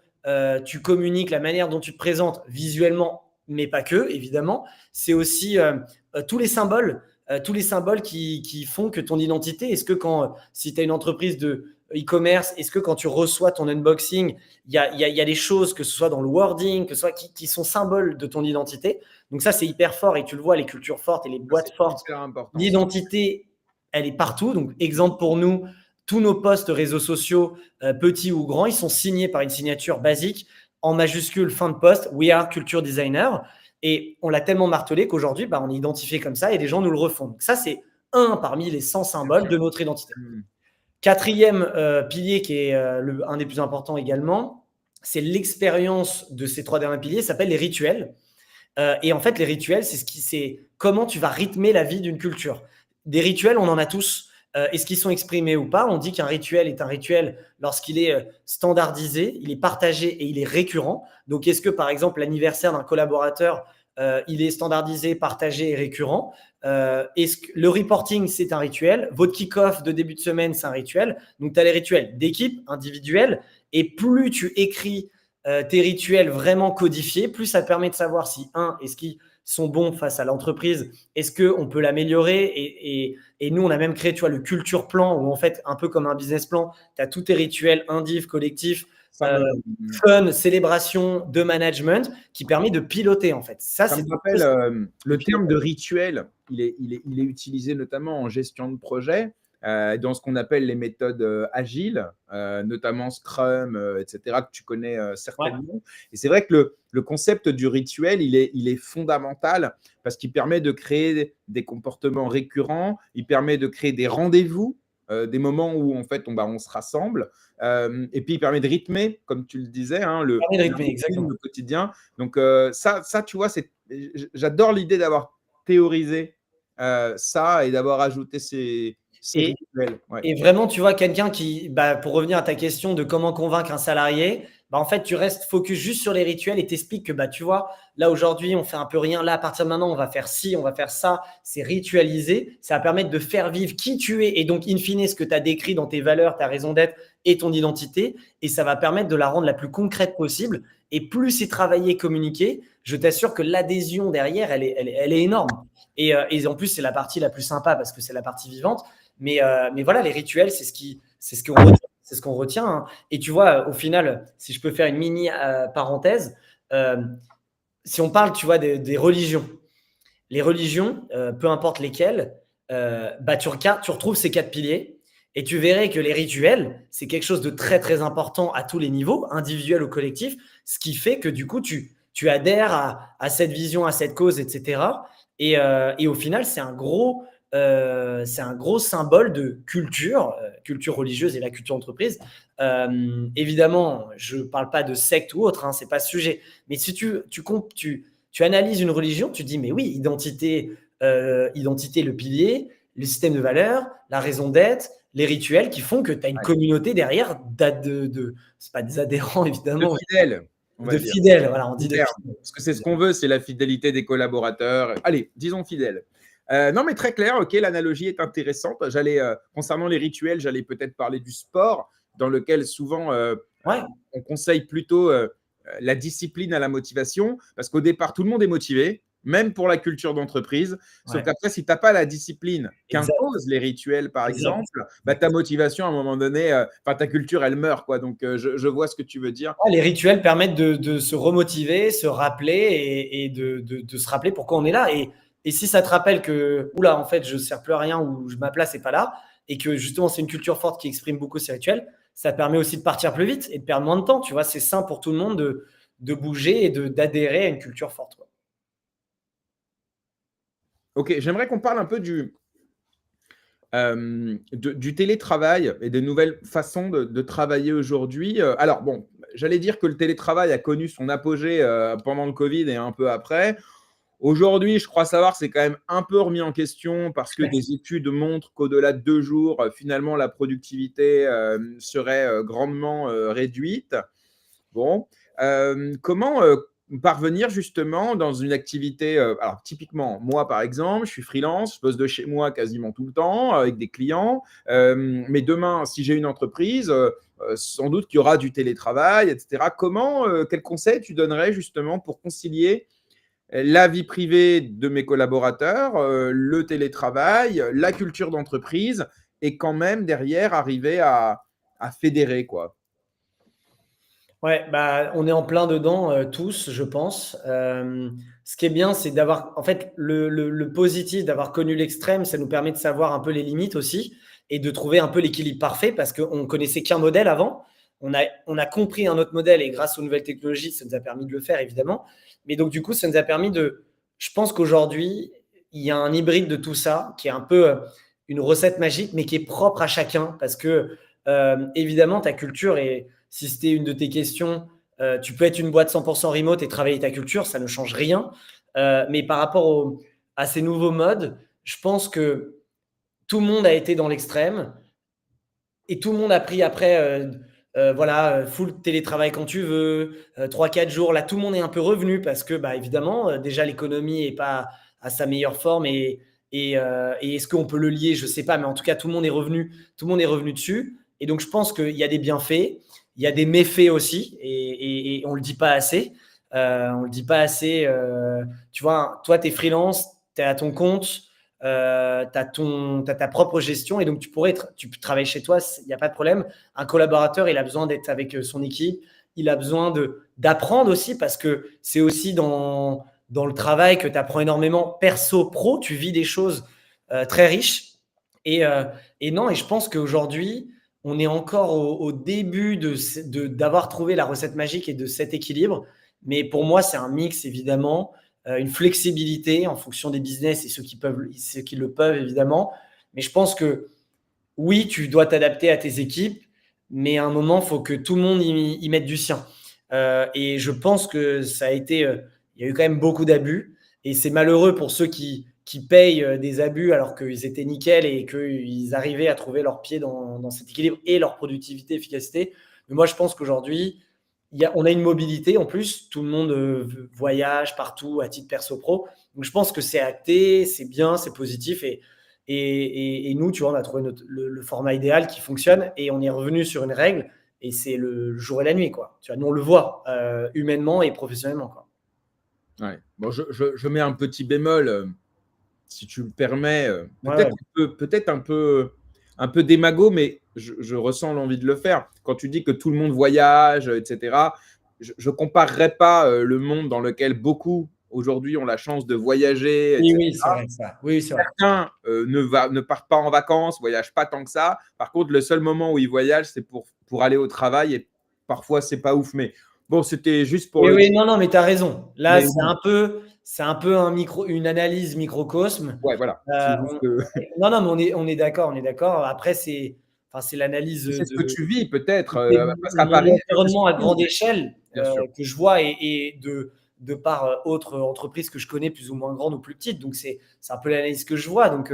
tu communiques, la manière dont tu te présentes visuellement, mais pas que, évidemment. C'est aussi tous les symboles qui font que ton identité, est-ce que si tu as une entreprise de e-commerce, est-ce que quand tu reçois ton unboxing, il y a des choses, que ce soit dans le wording, que ce soit qui sont symboles de ton identité. Donc ça, c'est hyper fort et tu le vois, les cultures fortes et les boîtes fortes. L'identité, elle est partout. Donc exemple pour nous, tous nos posts réseaux sociaux, petits ou grands, ils sont signés par une signature basique en majuscule fin de post, We are culture designer. Et on l'a tellement martelé qu'aujourd'hui, on est identifié comme ça et les gens nous le refont. Donc ça, c'est un parmi les 100 symboles de notre identité. Quatrième pilier qui est un des plus importants également, c'est l'expérience de ces trois derniers piliers, ça s'appelle les rituels. Et en fait, les rituels, c'est comment tu vas rythmer la vie d'une culture. Des rituels, on en a tous. Est-ce qu'ils sont exprimés ou pas? On dit qu'un rituel est un rituel lorsqu'il est standardisé, il est partagé et il est récurrent. Donc, est-ce que, par exemple, l'anniversaire d'un collaborateur, il est standardisé, partagé et récurrent? Est-ce que le reporting, c'est un rituel? Votre kick-off de début de semaine, c'est un rituel. Donc, tu as les rituels d'équipe, individuels. Et plus tu écris tes rituels vraiment codifiés, plus ça te permet de savoir si, est-ce qu'ils sont bons face à l'entreprise, est-ce qu'on peut l'améliorer et nous, on a même créé, tu vois, le culture plan où en fait, un peu comme un business plan, tu as tous tes rituels indiv, collectifs, fun, célébration, de management qui permet de piloter en fait. Ça me rappelle le terme de rituel, il est utilisé notamment en gestion de projet. Dans ce qu'on appelle les méthodes agiles, notamment Scrum, etc., que tu connais certainement. Ouais. Et c'est vrai que le concept du rituel, il est fondamental parce qu'il permet de créer des comportements récurrents, il permet de créer des rendez-vous, des moments où en fait on se rassemble, et puis il permet de rythmer, comme tu le disais, le quotidien. Donc ça, tu vois, j'adore l'idée d'avoir théorisé ça et d'avoir ajouté ces rituels. Ouais. Et vraiment, tu vois, quelqu'un qui, pour revenir à ta question de comment convaincre un salarié, en fait, tu restes focus juste sur les rituels et t'expliques que, tu vois, là, aujourd'hui, on fait un peu rien. Là, à partir de maintenant, on va faire ci, on va faire ça. C'est ritualisé. Ça va permettre de faire vivre qui tu es et donc, in fine, ce que tu as décrit dans tes valeurs, ta raison d'être et ton identité. Et ça va permettre de la rendre la plus concrète possible. Et plus c'est travaillé, communiqué, je t'assure que l'adhésion derrière, elle est énorme. Et en plus, c'est la partie la plus sympa parce que c'est la partie vivante. Mais voilà, les rituels, c'est ce qu'on retient. Hein. Et tu vois, au final, si je peux faire une mini parenthèse, si on parle, tu vois, des religions, les religions, peu importe lesquelles, tu retrouves ces 4 piliers et tu verrais que les rituels, c'est quelque chose de très, très important à tous les niveaux, individuel ou collectif, ce qui fait que du coup, tu adhères à cette vision, à cette cause, etc. Et au final, c'est un gros symbole de culture religieuse et la culture entreprise. Évidemment, je ne parle pas de secte ou autre, c'est pas ce sujet. Mais si tu analyses une religion, tu dis, mais oui, identité, le pilier, le système de valeurs, la raison d'être, les rituels qui font que tu as une communauté derrière, c'est pas des adhérents, évidemment. on va De dire. fidèle, voilà, on dit de Fidèle, fidèle. parce que c'est ce qu'on veut, c'est la fidélité des collaborateurs. Allez, disons fidèle. Non, mais très clair, ok, l'analogie est intéressante. Concernant les rituels, j'allais peut-être parler du sport, dans lequel souvent Ouais, on conseille plutôt la discipline à la motivation, parce qu'au départ, tout le monde est motivé, même pour la culture d'entreprise. Sauf ouais, qu'après, si tu n'as pas la discipline exact, qu'imposent les rituels, par exact. exemple, bah, ta motivation, à un moment donné, ta culture, elle meurt, quoi. Donc, je vois ce que tu veux dire. Ouais, les rituels permettent de se remotiver, se rappeler et de se rappeler pourquoi on est là. Et si ça te rappelle que, oula, en fait, je ne sers plus à rien ou ma place n'est pas là, et que justement, c'est une culture forte qui exprime beaucoup ces rituels, ça permet aussi de partir plus vite et de perdre moins de temps. Tu vois, c'est sain pour tout le monde de bouger et d'adhérer à une culture forte, quoi. Ok, j'aimerais qu'on parle un peu du télétravail et des nouvelles façons de travailler aujourd'hui. Alors, bon, j'allais dire que le télétravail a connu son apogée pendant le Covid et un peu après. Aujourd'hui, je crois savoir que c'est quand même un peu remis en question parce que des études montrent qu'au-delà de 2 jours, finalement, la productivité serait grandement réduite. Bon, comment parvenir justement dans une activité, alors typiquement, moi par exemple, je suis freelance, je bosse de chez moi quasiment tout le temps avec des clients, mais demain, si j'ai une entreprise, sans doute qu'il y aura du télétravail, etc. Quel conseil tu donnerais justement pour concilier la vie privée de mes collaborateurs, le télétravail, la culture d'entreprise, et quand même derrière arriver à fédérer, quoi. Ouais, bah, on est en plein dedans tous, je pense. Ce qui est bien, c'est d'avoir, en fait, le positif d'avoir connu l'extrême, ça nous permet de savoir un peu les limites aussi et de trouver un peu l'équilibre parfait parce qu'on connaissait qu'un modèle avant. On a compris un autre modèle et grâce aux nouvelles technologies, ça nous a permis de le faire évidemment. Mais donc, du coup, ça nous a permis de. Je pense qu'aujourd'hui, il y a un hybride de tout ça qui est un peu une recette magique, mais qui est propre à chacun parce que évidemment, ta culture est si c'était une de tes questions, tu peux être une boîte 100% remote et travailler ta culture, ça ne change rien. Mais par rapport à ces nouveaux modes, je pense que tout le monde a été dans l'extrême et tout le monde a pris après, voilà, full télétravail quand tu veux, 3-4 jours. Là, tout le monde est un peu revenu parce que, bah, évidemment, déjà, l'économie n'est pas à sa meilleure forme et est-ce qu'on peut le lier? Je ne sais pas, mais en tout cas, tout le monde est revenu dessus. Et donc, je pense qu'il y a des bienfaits, il y a des méfaits aussi, et on ne le dit pas assez. On ne le dit pas assez. Tu vois, toi, tu es freelance, tu es à ton compte, tu as ta propre gestion et donc tu peux travailler chez toi, il n'y a pas de problème. Un collaborateur, il a besoin d'être avec son équipe, il a besoin d'apprendre aussi parce que c'est aussi dans le travail que tu apprends énormément perso-pro, tu vis des choses très riches. Et, euh, et non, et je pense qu'aujourd'hui, on est encore au début d'avoir trouvé la recette magique et de cet équilibre. Mais pour moi, c'est un mix, évidemment, une flexibilité en fonction des business et ceux qui le peuvent, évidemment. Mais je pense que oui, tu dois t'adapter à tes équipes, mais à un moment, il faut que tout le monde y mette du sien. Et je pense que ça a été, il y a eu quand même beaucoup d'abus. Et c'est malheureux pour ceux qui payent des abus alors qu'ils étaient nickel et qu'ils arrivaient à trouver leur pied dans cet équilibre et leur productivité, efficacité. Mais moi, je pense qu'aujourd'hui, on a une mobilité en plus, tout le monde voyage partout à titre perso-pro. Donc je pense que c'est acté, c'est bien, c'est positif. Et nous, tu vois, on a trouvé le format idéal qui fonctionne et on est revenu sur une règle et c'est le jour et la nuit, quoi. Tu vois, nous, on le voit humainement et professionnellement, quoi. Ouais. Bon, je mets un petit bémol, si tu le permets, Ouais, ouais. peut-être un peu démago, mais je ressens l'envie de le faire. Quand tu dis que tout le monde voyage, etc., je ne comparerais pas le monde dans lequel beaucoup aujourd'hui ont la chance de voyager, Oui, etc. oui, c'est vrai, ça. Oui, c'est vrai. Certains ne partent pas en vacances, voyagent pas tant que ça. Par contre, le seul moment où ils voyagent, c'est pour aller au travail et parfois, c'est pas ouf. Mais bon, c'était juste pour Oui, le oui, dire. non, non, mais tu as raison. Là, Mais c'est un peu une analyse microcosme. ouais, voilà. C'est Euh, juste on- que non, non, mais on est d'accord, on est d'accord. Après, c'est l'analyse c'est ce que de tu vis peut-être, c'est parce qu'à mon Paris, je environnement à suppose, grande échelle bien sûr. que je vois et de par autres entreprises que je connais plus ou moins grandes ou plus petites. Donc, c'est un peu l'analyse que je vois. Donc,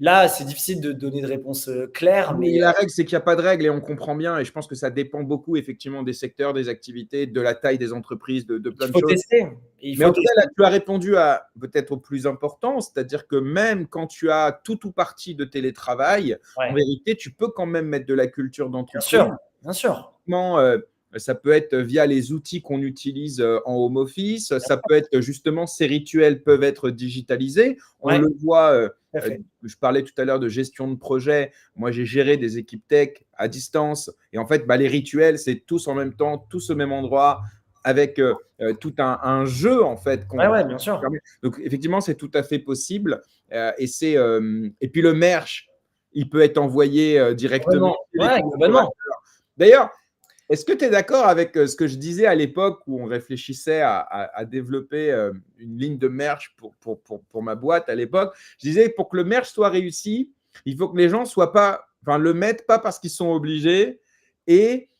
là, c'est difficile de donner de réponse claire, mais La règle, c'est qu'il n'y a pas de règle et on comprend bien. Et je pense que ça dépend beaucoup, effectivement, des secteurs, des activités, de la taille des entreprises, de plein il de faut choses. tester. Il Mais faut en tout cas, tester. là, tu as répondu à peut-être au plus important, c'est-à-dire que même quand tu as tout ou partie de télétravail, en Ouais, vérité, tu peux quand même mettre de la culture bien d'entreprise. sûr, bien sûr. Ça peut être via les outils qu'on utilise en home office. Ça peut être justement, ces rituels peuvent être digitalisés. On Ouais, le voit, tout à fait. je parlais tout à l'heure de gestion de projet. Moi, j'ai géré des équipes tech à distance. Et en fait, les rituels, c'est tous en même temps, tous au même endroit, avec tout un jeu, en fait. Ouais, ouais, bien sûr. Donc, effectivement, c'est tout à fait possible. Et puis, le merch, il peut être envoyé directement Globalement, chez les ouais, collaborateurs. globalement. D'ailleurs, est-ce que tu es d'accord avec ce que je disais à l'époque où on réfléchissait à développer une ligne de merch pour ma boîte à l'époque? Je disais, pour que le merch soit réussi, il faut que les gens le mettent pas parce qu'ils sont obligés et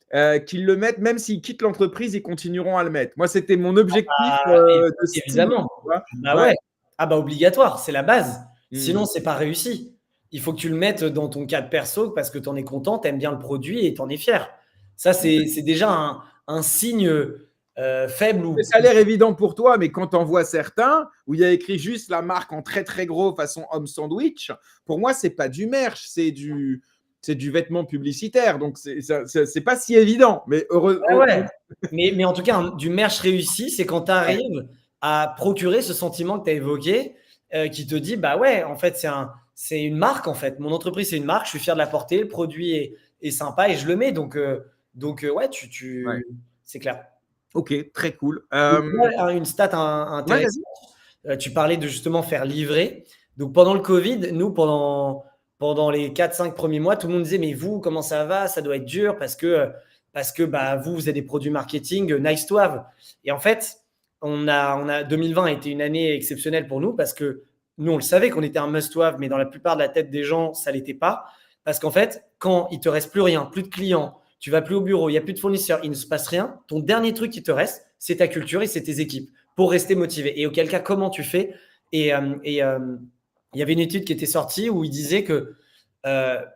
qu'ils le mettent, même s'ils quittent l'entreprise, ils continueront à le mettre. Moi, c'était mon objectif Ah, de style. évidemment. Tu vois. Bah Ouais. ouais. Ah bah obligatoire, c'est la base. Hmm. Sinon, c'est pas réussi. Il faut que tu le mettes dans ton cadre perso parce que tu en es content, tu aimes bien le produit et tu en es fier. Ça, c'est déjà un signe faible ou Ça a l'air évident pour toi, mais quand on voit certains où il y a écrit juste la marque en très très gros façon homme sandwich, pour moi, c'est pas du merch, c'est du vêtement publicitaire. Donc, c'est pas si évident. Mais heureux. ouais, ouais. Mais en tout cas, du merch réussi, c'est quand tu Ouais. arrives à procurer ce sentiment que tu as évoqué, qui te dit, bah ouais, en fait, c'est une marque, en fait. Mon entreprise, c'est une marque, je suis fier de la porter, le produit est sympa et je le mets. Donc ouais, Ouais. c'est clair. Ok, très cool. Et tu vois, une stat Ouais, intéressante, vas-y. tu parlais de justement faire livrer. Donc pendant le Covid, nous, pendant les 4-5 premiers mois, tout le monde disait, mais vous, comment ça va? Ça doit être dur parce que bah, vous avez des produits marketing nice to have. Et en fait, 2020 a été une année exceptionnelle pour nous parce que nous, on le savait qu'on était un must to have, mais dans la plupart de la tête des gens, ça l'était pas. Parce qu'en fait, quand il te reste plus rien, plus de clients, tu vas plus au bureau, il n'y a plus de fournisseurs, il ne se passe rien, ton dernier truc qui te reste, c'est ta culture et c'est tes équipes pour rester motivé. Et auquel cas, comment tu fais? Et il y avait une étude qui était sortie où il disait que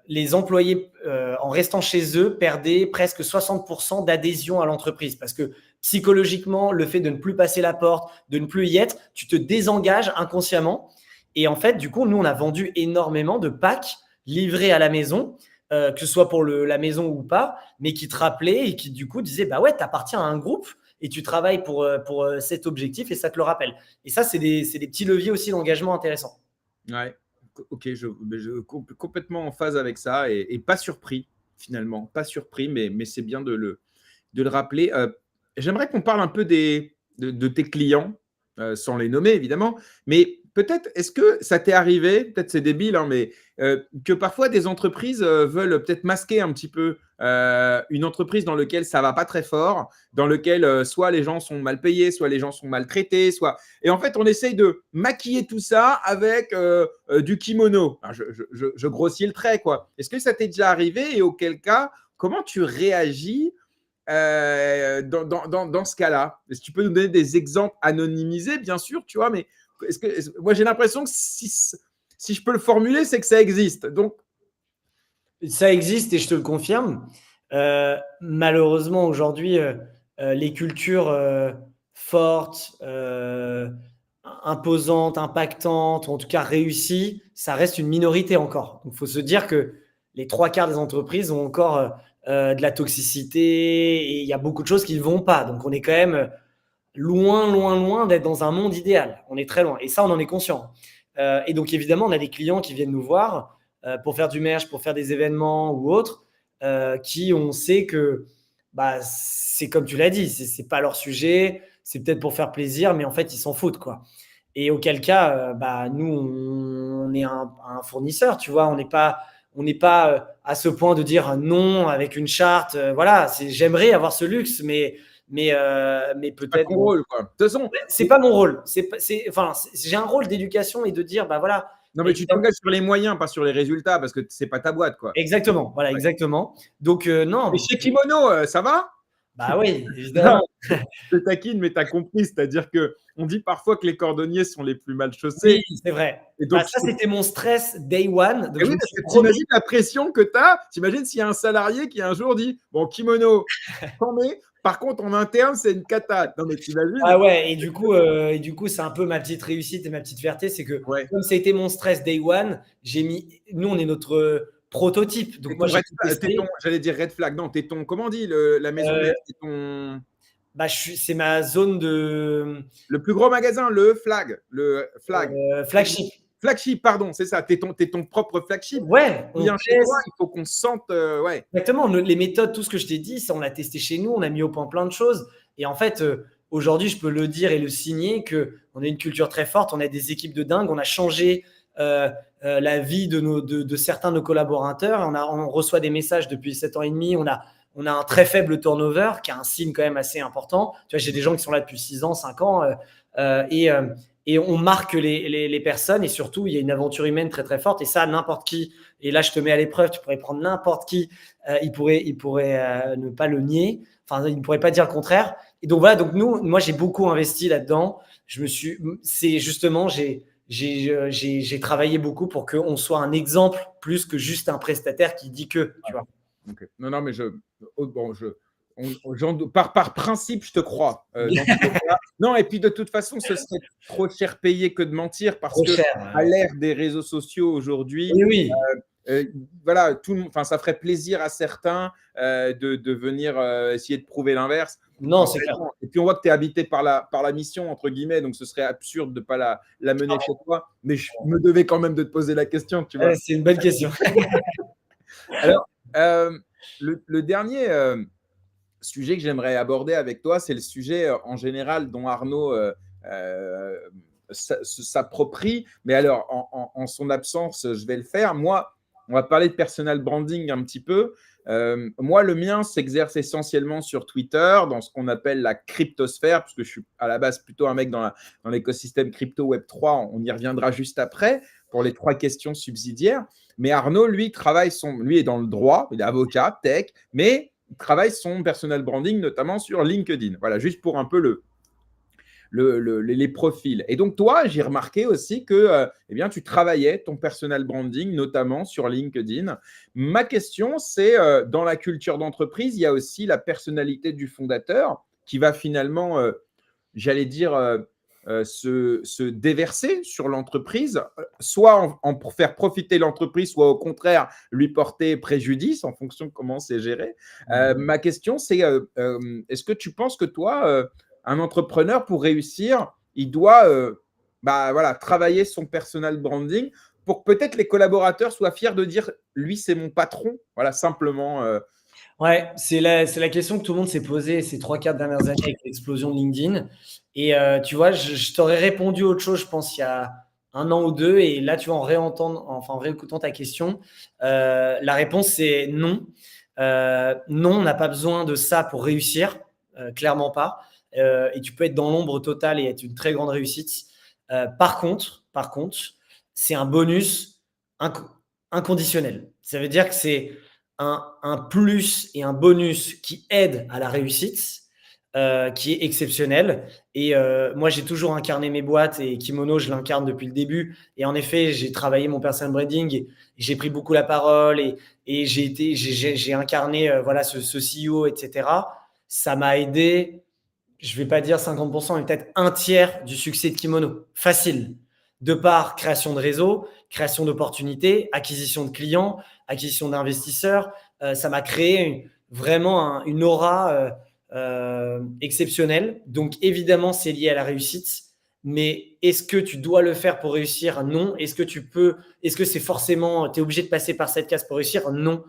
les employés, en restant chez eux, perdaient presque 60% d'adhésion à l'entreprise. Parce que psychologiquement, le fait de ne plus passer la porte, de ne plus y être, tu te désengages inconsciemment. Et en fait, du coup, nous, on a vendu énormément de packs livrés à la maison, que ce soit pour la maison ou pas, mais qui te rappelaient et qui, du coup, disaient, bah ouais, tu appartiens à un groupe et tu travailles pour cet objectif et ça te le rappelle. Et ça, c'est des petits leviers aussi d'engagement intéressants. Ouais. Ok, complètement en phase avec ça et pas surpris, finalement. Pas surpris, mais c'est bien de le rappeler. J'aimerais qu'on parle un peu de tes clients, sans les nommer évidemment, mais peut-être, est-ce que ça t'est arrivé, peut-être c'est débile, hein, mais que parfois des entreprises veulent peut-être masquer un petit peu une entreprise dans laquelle ça va pas très fort, dans lequel soit les gens sont mal payés, soit les gens sont maltraités, et en fait on essaye de maquiller tout ça avec du kimono. Enfin, je grossis le trait, quoi. Est-ce que ça t'est déjà arrivé et auquel cas, comment tu réagis dans ce cas-là? Est-ce que tu peux nous donner des exemples anonymisés, bien sûr, tu vois, mais moi j'ai l'impression que si je peux le formuler, c'est que ça existe. Donc, Ça existe et je te le confirme. Malheureusement, aujourd'hui, les cultures fortes, imposantes, impactantes, ou en tout cas réussies, ça reste une minorité encore. Donc, il faut se dire que les trois quarts des entreprises ont encore de la toxicité et il y a beaucoup de choses qui ne vont pas. Donc, on est quand même loin, loin, loin d'être dans un monde idéal. On est très loin. Et ça, on en est conscient. Et donc, évidemment, on a des clients qui viennent nous voir pour faire du merch, pour faire des événements ou autres, qui on sait que bah, c'est comme tu l'as dit, c'est pas leur sujet, c'est peut-être pour faire plaisir, mais en fait, ils s'en foutent, quoi. Et auquel cas, bah, nous, on est un fournisseur, tu vois, on n'est pas à ce point de dire non avec une charte. Voilà, j'aimerais avoir ce luxe, mais pas peut-être ton rôle, quoi. De toute façon, c'est pas mon rôle. J'ai un rôle d'éducation et de dire, bah voilà, non, mais tu évidemment, t'engages sur les moyens, pas sur les résultats, parce que c'est pas ta boîte, quoi. exactement, voilà, Ouais. exactement. Donc Et non, chez Kimono, ça va? Bah oui, Non, évidemment. je te taquine, mais tu as compris. C'est-à-dire que on dit parfois que les cordonniers sont les plus mal Oui, chaussés. c'est vrai. Et Bah, donc, ça, c'était mon stress day one. Donc, et je oui, me parce suis que tu promis. imagines la pression que tu as. Tu imagines s'il y a un salarié qui un jour dit bon, kimono, t'en mets. Par contre, en interne, c'est une cata. Non, mais tu imagines? Ah ouais, et du coup, c'est un peu ma petite réussite et ma petite fierté, c'est que Ouais. comme ça a été mon stress day one, nous, on est notre prototype. T'es Donc, moi, ton j'ai red tout flag, testé. j'allais dire red flag. Non, t'es ton, comment on dit, la maison mère, Euh, c'est ton, Bah, c'est ma zone de le plus gros magasin, le flag. flagship. Flagship, pardon, c'est ça. T'es ton propre flagship. Ouais, Il on vient chez toi, teste. il faut qu'on se sente, ouais. Exactement, les méthodes, tout ce que je t'ai dit, ça, on l'a testé chez nous, on a mis au point plein de choses. Et en fait, aujourd'hui, je peux le dire et le signer qu'on a une culture très forte, on a des équipes de dingue, on a changé euh, la vie de certains de nos collaborateurs. On reçoit des messages depuis 7 ans et demi, on a un très faible turnover, qui est un signe quand même assez important. Tu vois, j'ai des gens qui sont là depuis 6 ans, 5 ans, euh, et, euh, et on marque les personnes, et surtout, il y a une aventure humaine très très forte, et ça, n'importe qui, et là, je te mets à l'épreuve, tu pourrais prendre n'importe qui, il pourrait ne pas le nier. Enfin, il ne pourrait pas dire le contraire. Et donc voilà, donc moi j'ai beaucoup investi là-dedans. C'est justement, j'ai travaillé beaucoup pour qu'on soit un exemple plus que juste un prestataire qui dit que, tu vois. Ok. Non, non, mais bon, par principe, je te crois. Dans tous les cas. Non, et puis de toute façon, ce serait trop cher payé que de mentir parce Trop que cher. à l'ère des réseaux sociaux aujourd'hui, Oui, oui. voilà, enfin, ça ferait plaisir à certains de venir essayer de prouver l'inverse. Non, En c'est fait, clair. non. Et puis on voit que tu es habité par la mission, entre guillemets, donc ce serait absurde de ne pas la mener chez toi. Mais je me devais quand même de te poser la question, tu vois. C'est une bonne question. Alors, le dernier sujet que j'aimerais aborder avec toi, c'est le sujet en général dont Arnaud euh, s'approprie. Mais alors, en son absence, je vais le faire. Moi, on va parler de personal branding un petit peu. Moi, le mien s'exerce essentiellement sur Twitter, dans ce qu'on appelle la cryptosphère, puisque je suis à la base plutôt un mec dans l'écosystème crypto Web3. On y reviendra juste après pour les 3 questions subsidiaires. Mais Arnaud, lui, lui est dans le droit, il est avocat, tech, mais il travaille son personal branding notamment sur LinkedIn. Voilà, juste pour un peu les profils. Et donc, toi, j'ai remarqué aussi que eh bien, tu travaillais ton personal branding, notamment sur LinkedIn. Ma question, c'est dans la culture d'entreprise, il y a aussi la personnalité du fondateur qui va finalement, j'allais dire, se déverser sur l'entreprise, soit pour faire profiter l'entreprise, soit au contraire lui porter préjudice en fonction de comment c'est géré. Ma question, c'est est-ce que tu penses que toi, un entrepreneur, pour réussir, il doit voilà, travailler son personal branding pour que peut-être les collaborateurs soient fiers de dire lui, c'est mon patron. Voilà, simplement. Ouais, c'est la question que tout le monde s'est posée ces 3-4 dernières années avec l'explosion de LinkedIn. Et tu vois, je t'aurais répondu autre chose, je pense, il y a un an ou deux. Et là, tu vois, en réécoutant ta question, la réponse c'est non. Non, on n'a pas besoin de ça pour réussir, clairement pas. Et tu peux être dans l'ombre totale et être une très grande réussite. Par contre, c'est un bonus inc- inconditionnel. Ça veut dire que c'est un plus et un bonus qui aide à la réussite, qui est exceptionnel. Et moi, j'ai toujours incarné mes boîtes et Kimono, je l'incarne depuis le début. Et en effet, j'ai travaillé mon personal branding et j'ai pris beaucoup la parole et j'ai incarné voilà, ce CEO, etc. Ça m'a aidé, je ne vais pas dire 50%, mais peut-être un tiers du succès de Kimono. Facile. De par création de réseau, création d'opportunités, acquisition de clients, acquisition d'investisseurs. Ça m'a créé vraiment une aura exceptionnelle. Donc, évidemment, c'est lié à la réussite. Mais est-ce que tu dois le faire pour réussir? Non. Est-ce que c'est forcément, tu es obligé de passer par cette case pour réussir? Non.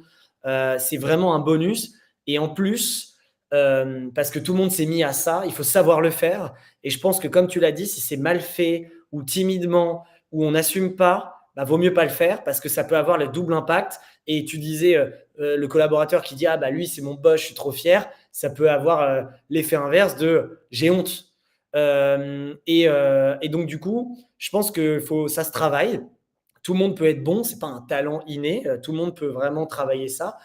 C'est vraiment un bonus. Et en plus, parce que tout le monde s'est mis à ça, il faut savoir le faire. Et je pense que, comme tu l'as dit, si c'est mal fait ou timidement ou on n'assume pas, bah, vaut mieux pas le faire parce que ça peut avoir le double impact. Et tu disais, le collaborateur qui dit ah bah lui c'est mon boss, je suis trop fier, ça peut avoir l'effet inverse de j'ai honte. Et donc du coup, je pense que ça se travaille. Tout le monde peut être bon, c'est pas un talent inné. Tout le monde peut vraiment travailler ça.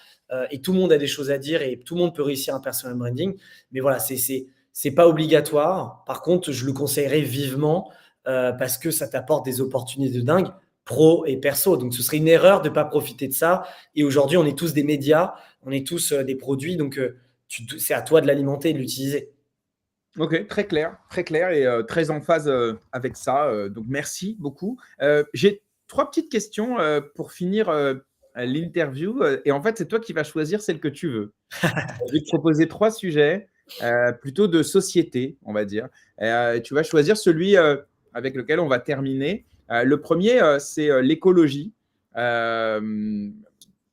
et tout le monde a des choses à dire et tout le monde peut réussir un personal branding. Mais voilà, c'est pas obligatoire. Par contre, je le conseillerais vivement parce que ça t'apporte des opportunités de dingue, pro et perso. Donc, ce serait une erreur de ne pas profiter de ça. Et aujourd'hui, on est tous des médias, on est tous des produits. Donc, c'est à toi de l'alimenter et de l'utiliser. Ok, très clair et très en phase avec ça. Donc, merci beaucoup. J'ai 3 petites questions pour finir l'interview. Et en fait, c'est toi qui vas choisir celle que tu veux. Je vais te proposer 3 sujets, plutôt de société, on va dire. Tu vas choisir celui avec lequel on va terminer. Le premier, c'est l'écologie.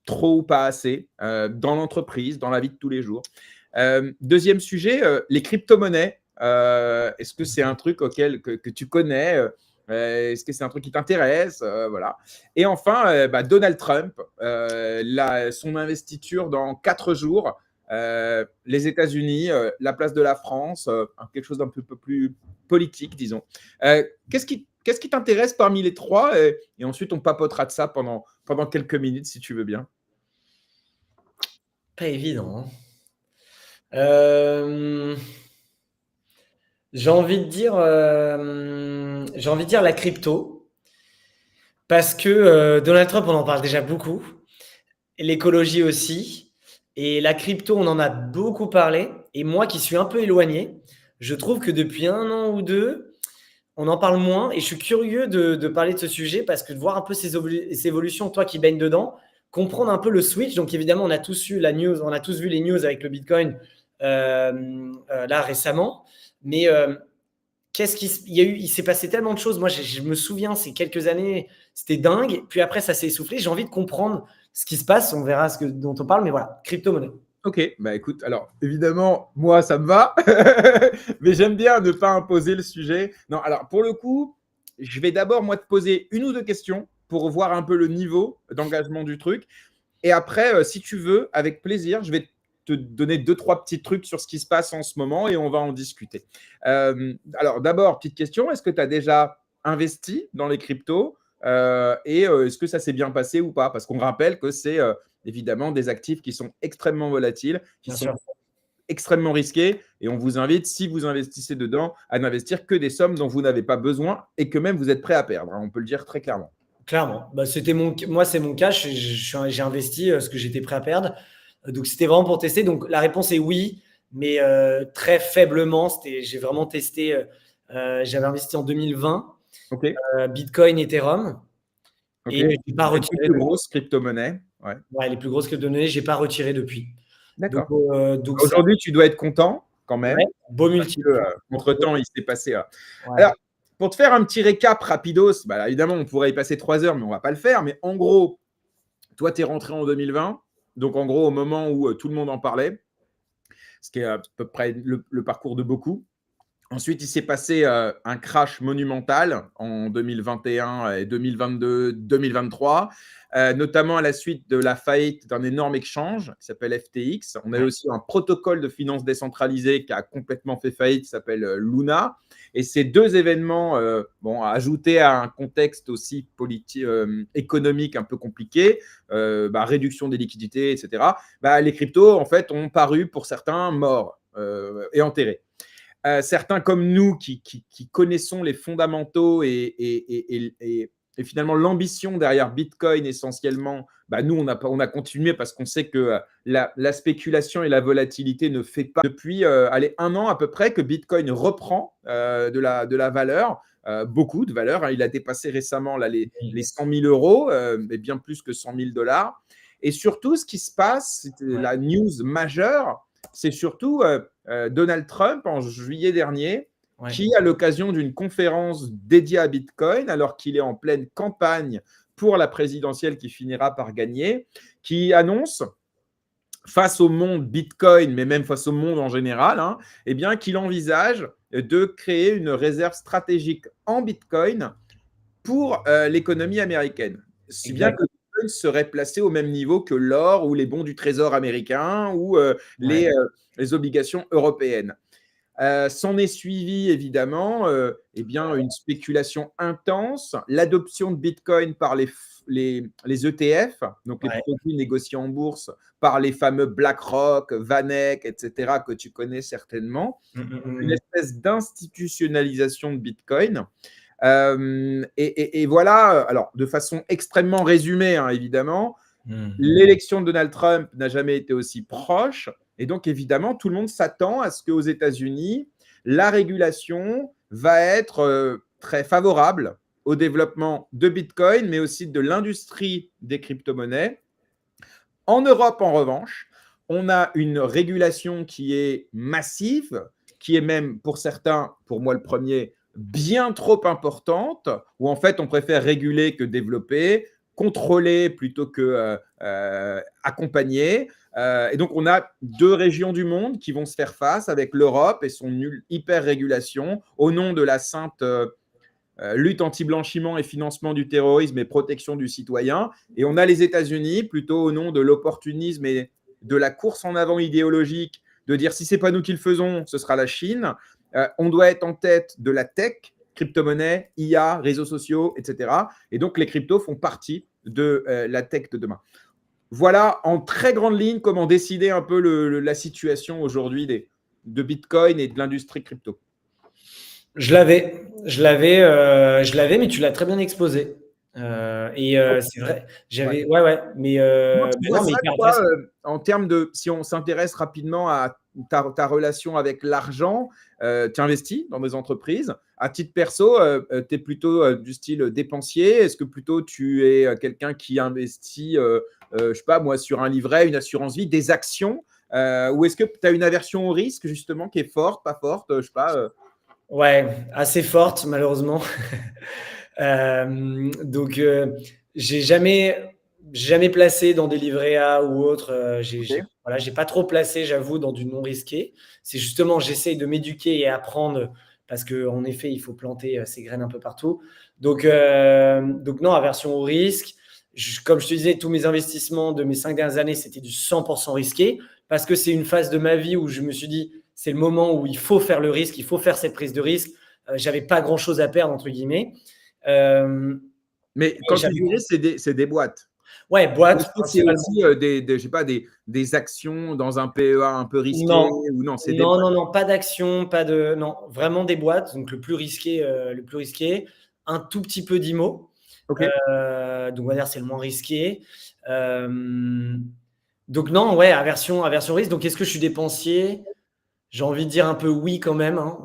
Trop ou pas assez, dans l'entreprise, dans la vie de tous les jours. Deuxième sujet, les crypto-monnaies. Est-ce que c'est un truc que tu connais? Est-ce que c'est un truc qui t'intéresse? Voilà. Et enfin, Donald Trump, son investiture dans 4 jours, les États-Unis, la place de la France, quelque chose d'un peu plus politique, disons. Qu'est-ce qui t'intéresse parmi les 3? Et ensuite, on papotera de ça pendant quelques minutes, si tu veux bien. Pas évident. J'ai envie de dire la crypto. Parce que Donald Trump, on en parle déjà beaucoup. L'écologie aussi. Et la crypto, on en a beaucoup parlé. Et moi qui suis un peu éloigné, je trouve que depuis 1 an ou 2, on en parle moins. Et je suis curieux de parler de ce sujet parce que de voir un peu ces évolutions, toi qui baignes dedans, comprendre un peu le switch. Donc évidemment, on a tous eu la news, on a tous vu les news avec le Bitcoin là récemment. Mais il s'est passé tellement de choses. Moi, je me souviens, ces quelques années, c'était dingue. Puis après, ça s'est essoufflé. J'ai envie de comprendre ce qui se passe. On verra dont on parle. Mais voilà, crypto-monnaie. Ok, écoute, alors évidemment, moi ça me va, mais j'aime bien ne pas imposer le sujet. Non, alors pour le coup, je vais d'abord moi te poser 1 ou 2 questions pour voir un peu le niveau d'engagement du truc. Et après, si tu veux, avec plaisir, je vais te donner 2-3 petits trucs sur ce qui se passe en ce moment et on va en discuter. Alors d'abord, petite question, est-ce que tu as déjà investi dans les cryptos et est-ce que ça s'est bien passé ou pas? Parce qu'on rappelle que c'est évidemment des actifs qui sont extrêmement volatiles, qui Bien sont sûr. extrêmement risqués et on vous invite, si vous investissez dedans, à n'investir que des sommes dont vous n'avez pas besoin et que même vous êtes prêt à perdre, hein, on peut le dire très clairement. Clairement. Moi, c'est mon cas. J'ai investi ce que j'étais prêt à perdre. Donc, c'était vraiment pour tester. Donc, la réponse est oui, mais très faiblement. J'ai vraiment testé. J'avais investi en 2020, Ok, Bitcoin, Ethereum. ok. Et j'ai pas Les retiré. plus grosses crypto-monnaies. Ouais. Ouais, les plus grosses que données, j'ai pas retiré depuis. Donc, D'accord. ça, Aujourd'hui, tu dois être content quand ouais, même. beau Parce multiple. que, entre-temps, il s'est passé. Ouais. Alors, pour te faire un petit récap rapidos, là, évidemment, on pourrait y passer 3 heures, mais on ne va pas le faire. Mais en gros, toi, tu es rentré en 2020. Donc, en gros, au moment où tout le monde en parlait, ce qui est à peu près le parcours de beaucoup. Ensuite, il s'est passé un crash monumental en 2021 et 2022, 2023, notamment à la suite de la faillite d'un énorme exchange qui s'appelle FTX. On a eu aussi un protocole de finance décentralisée qui a complètement fait faillite, qui s'appelle Luna. Et ces 2 événements, ajoutés à un contexte aussi politique, économique un peu compliqué, réduction des liquidités, etc., les cryptos, en fait, ont paru pour certains morts et enterrés. Certains comme nous qui connaissons les fondamentaux et finalement l'ambition derrière Bitcoin essentiellement, nous, on a continué parce qu'on sait que la spéculation et la volatilité ne fait pas. Depuis 1 an à peu près que Bitcoin reprend de la valeur, beaucoup de valeur. Il a dépassé récemment les 100 000 euros, mais bien plus que 100 000 dollars. Et surtout, ce qui se passe, la news majeure, c'est surtout Donald Trump en juillet dernier, qui, à l'occasion d'une conférence dédiée à Bitcoin, alors qu'il est en pleine campagne pour la présidentielle qui finira par gagner, qui annonce, face au monde Bitcoin, mais même face au monde en général, qu'il envisage de créer une réserve stratégique en Bitcoin pour l'économie américaine. Si bien que Bitcoin serait placé au même niveau que l'or ou les bons du trésor américain ou les obligations européennes. S'en est suivi évidemment eh bien, une spéculation intense, l'adoption de Bitcoin par les ETF, donc les Ouais. produits négociés en bourse par les fameux BlackRock, VanEck, etc., que tu connais certainement. Une espèce d'institutionnalisation de Bitcoin. Et voilà, alors de façon extrêmement résumée, hein, évidemment, l'élection de Donald Trump n'a jamais été aussi proche. Et donc, évidemment, tout le monde s'attend à ce qu'aux États-Unis, la régulation va être très favorable au développement de Bitcoin, mais aussi de l'industrie des crypto-monnaies. En Europe, en revanche, on a une régulation qui est massive, qui est même, pour certains, pour moi le premier, bien trop importante, où en fait, on préfère réguler que développer, contrôler plutôt que accompagner. Et donc, on a deux régions du monde qui vont se faire face avec l'Europe et son hyper-régulation au nom de la sainte lutte anti-blanchiment et financement du terrorisme et protection du citoyen. Et on a les États-Unis, plutôt au nom de l'opportunisme et de la course en avant idéologique, de dire si ce n'est pas nous qui le faisons, ce sera la Chine. On doit être en tête de la tech, crypto-monnaie, IA, réseaux sociaux, etc. Et donc, les cryptos font partie de la tech de demain. Voilà en très grande ligne comment décider un peu la situation aujourd'hui de Bitcoin et de l'industrie crypto. Je l'avais, mais tu l'as très bien exposé. C'est vrai, ouais, mais Comment tu vois non, mais ça, hyper toi, intéressant. en termes de, si on s'intéresse rapidement à ta relation avec l'argent, tu investis dans des entreprises. À titre perso, tu es plutôt du style dépensier. Est-ce que plutôt tu es quelqu'un qui investit, je sais pas moi, sur un livret, une assurance vie, des actions ou est-ce que tu as une aversion au risque, justement, qui est forte, pas forte, je sais pas Ouais, assez forte, malheureusement. Donc, j'ai jamais placé dans des livrets A ou autres. Voilà, j'ai pas trop placé, j'avoue, dans du non risqué. C'est justement, j'essaye de m'éduquer et apprendre parce qu'en effet, il faut planter ses graines un peu partout. Donc non, aversion au risque. Comme je te disais, tous mes investissements de mes 5 dernières années, c'était du 100% risqué parce que c'est une phase de ma vie où je me suis dit, c'est le moment où il faut faire le risque, il faut faire cette prise de risque. J'avais pas grand-chose à perdre, entre guillemets. Mais quand tu dis risque, c'est des boîtes. Ouais, boîte, C'est principalement. aussi je sais pas, des actions dans un PEA un peu risqué Non, ou non, c'est des non, boîtes. non, non, pas d'action, pas de. Non, vraiment des boîtes. Donc, le plus risqué, un tout petit peu d'IMO. Ok. Donc, on va dire c'est le moins risqué. Donc, non, ouais, aversion risque. Donc, est-ce que je suis dépensier? J'ai envie de dire un peu oui quand même, hein.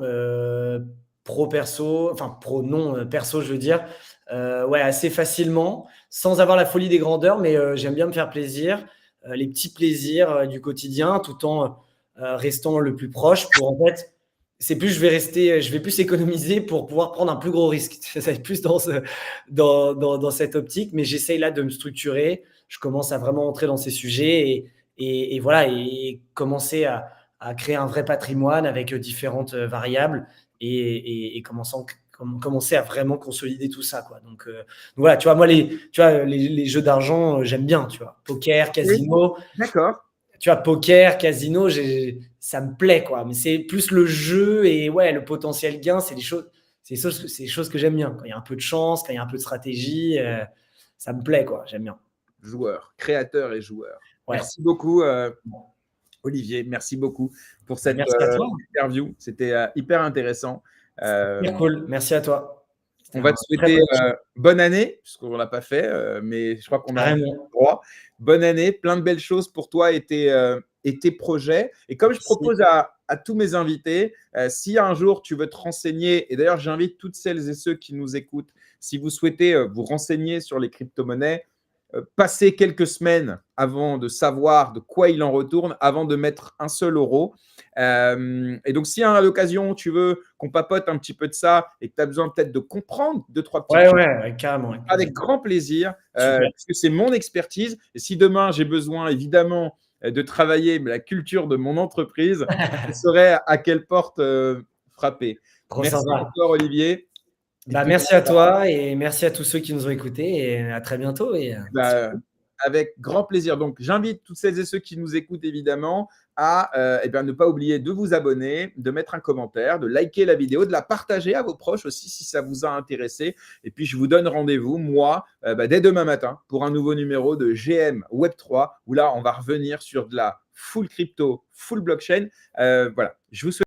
Pro perso, enfin pro non perso, je veux dire. Ouais, assez facilement, sans avoir la folie des grandeurs, mais j'aime bien me faire plaisir, les petits plaisirs du quotidien, tout en restant le plus proche. Pour en fait, je vais plus économiser pour pouvoir prendre un plus gros risque. Ça va être plus dans cette optique, mais j'essaye là de me structurer. Je commence à vraiment entrer dans ces sujets et voilà, et commencer à créer un vrai patrimoine avec différentes variables et commencer à vraiment consolider tout ça, quoi. Donc voilà, tu vois, moi, les jeux d'argent, j'aime bien, tu vois. Poker, Oui, casino. d'accord. Tu vois, poker, casino, ça me plaît, quoi. Mais c'est plus le jeu et ouais, le potentiel gain, c'est des choses que j'aime bien. Quand il y a un peu de chance, quand il y a un peu de stratégie, ça me plaît, quoi. J'aime bien. Joueur, créateur et joueur. Ouais. Merci beaucoup, Olivier. Merci beaucoup pour Ben, cette merci à toi. interview. C'était hyper intéressant. Super cool. Merci à toi. C'était On va un te très souhaiter bon échange. bonne année, puisqu'on ne l'a pas fait, mais je crois qu'on a encore Carrément. le droit. Bonne année, plein de belles choses pour toi et tes projets. Et comme je Merci. propose à tous mes invités, si un jour tu veux te renseigner, et d'ailleurs j'invite toutes celles et ceux qui nous écoutent, si vous souhaitez vous renseigner sur les crypto-monnaies, passez quelques semaines avant de savoir de quoi il en retourne, avant de mettre un seul euro. Et donc, si à l'occasion, tu veux qu'on papote un petit peu de ça et que tu as besoin peut-être de comprendre deux, trois petites Ouais, choses, ouais, carrément. Avec plaisir. avec grand plaisir, Super. parce que c'est mon expertise. Et si demain, j'ai besoin, évidemment, de travailler la culture de mon entreprise, je saurai à quelle porte frapper. Trop Merci sympa. encore, Olivier. Et Bah, puis, merci à toi et merci à tous ceux qui nous ont écoutés et à très bientôt. Et, bah, avec grand plaisir. Donc, j'invite toutes celles et ceux qui nous écoutent évidemment à ne pas oublier de vous abonner, de mettre un commentaire, de liker la vidéo, de la partager à vos proches aussi si ça vous a intéressé. Et puis, je vous donne rendez-vous, moi, dès demain matin pour un nouveau numéro de GM Web3 où là, on va revenir sur de la full crypto, full blockchain. Voilà, je vous souhaite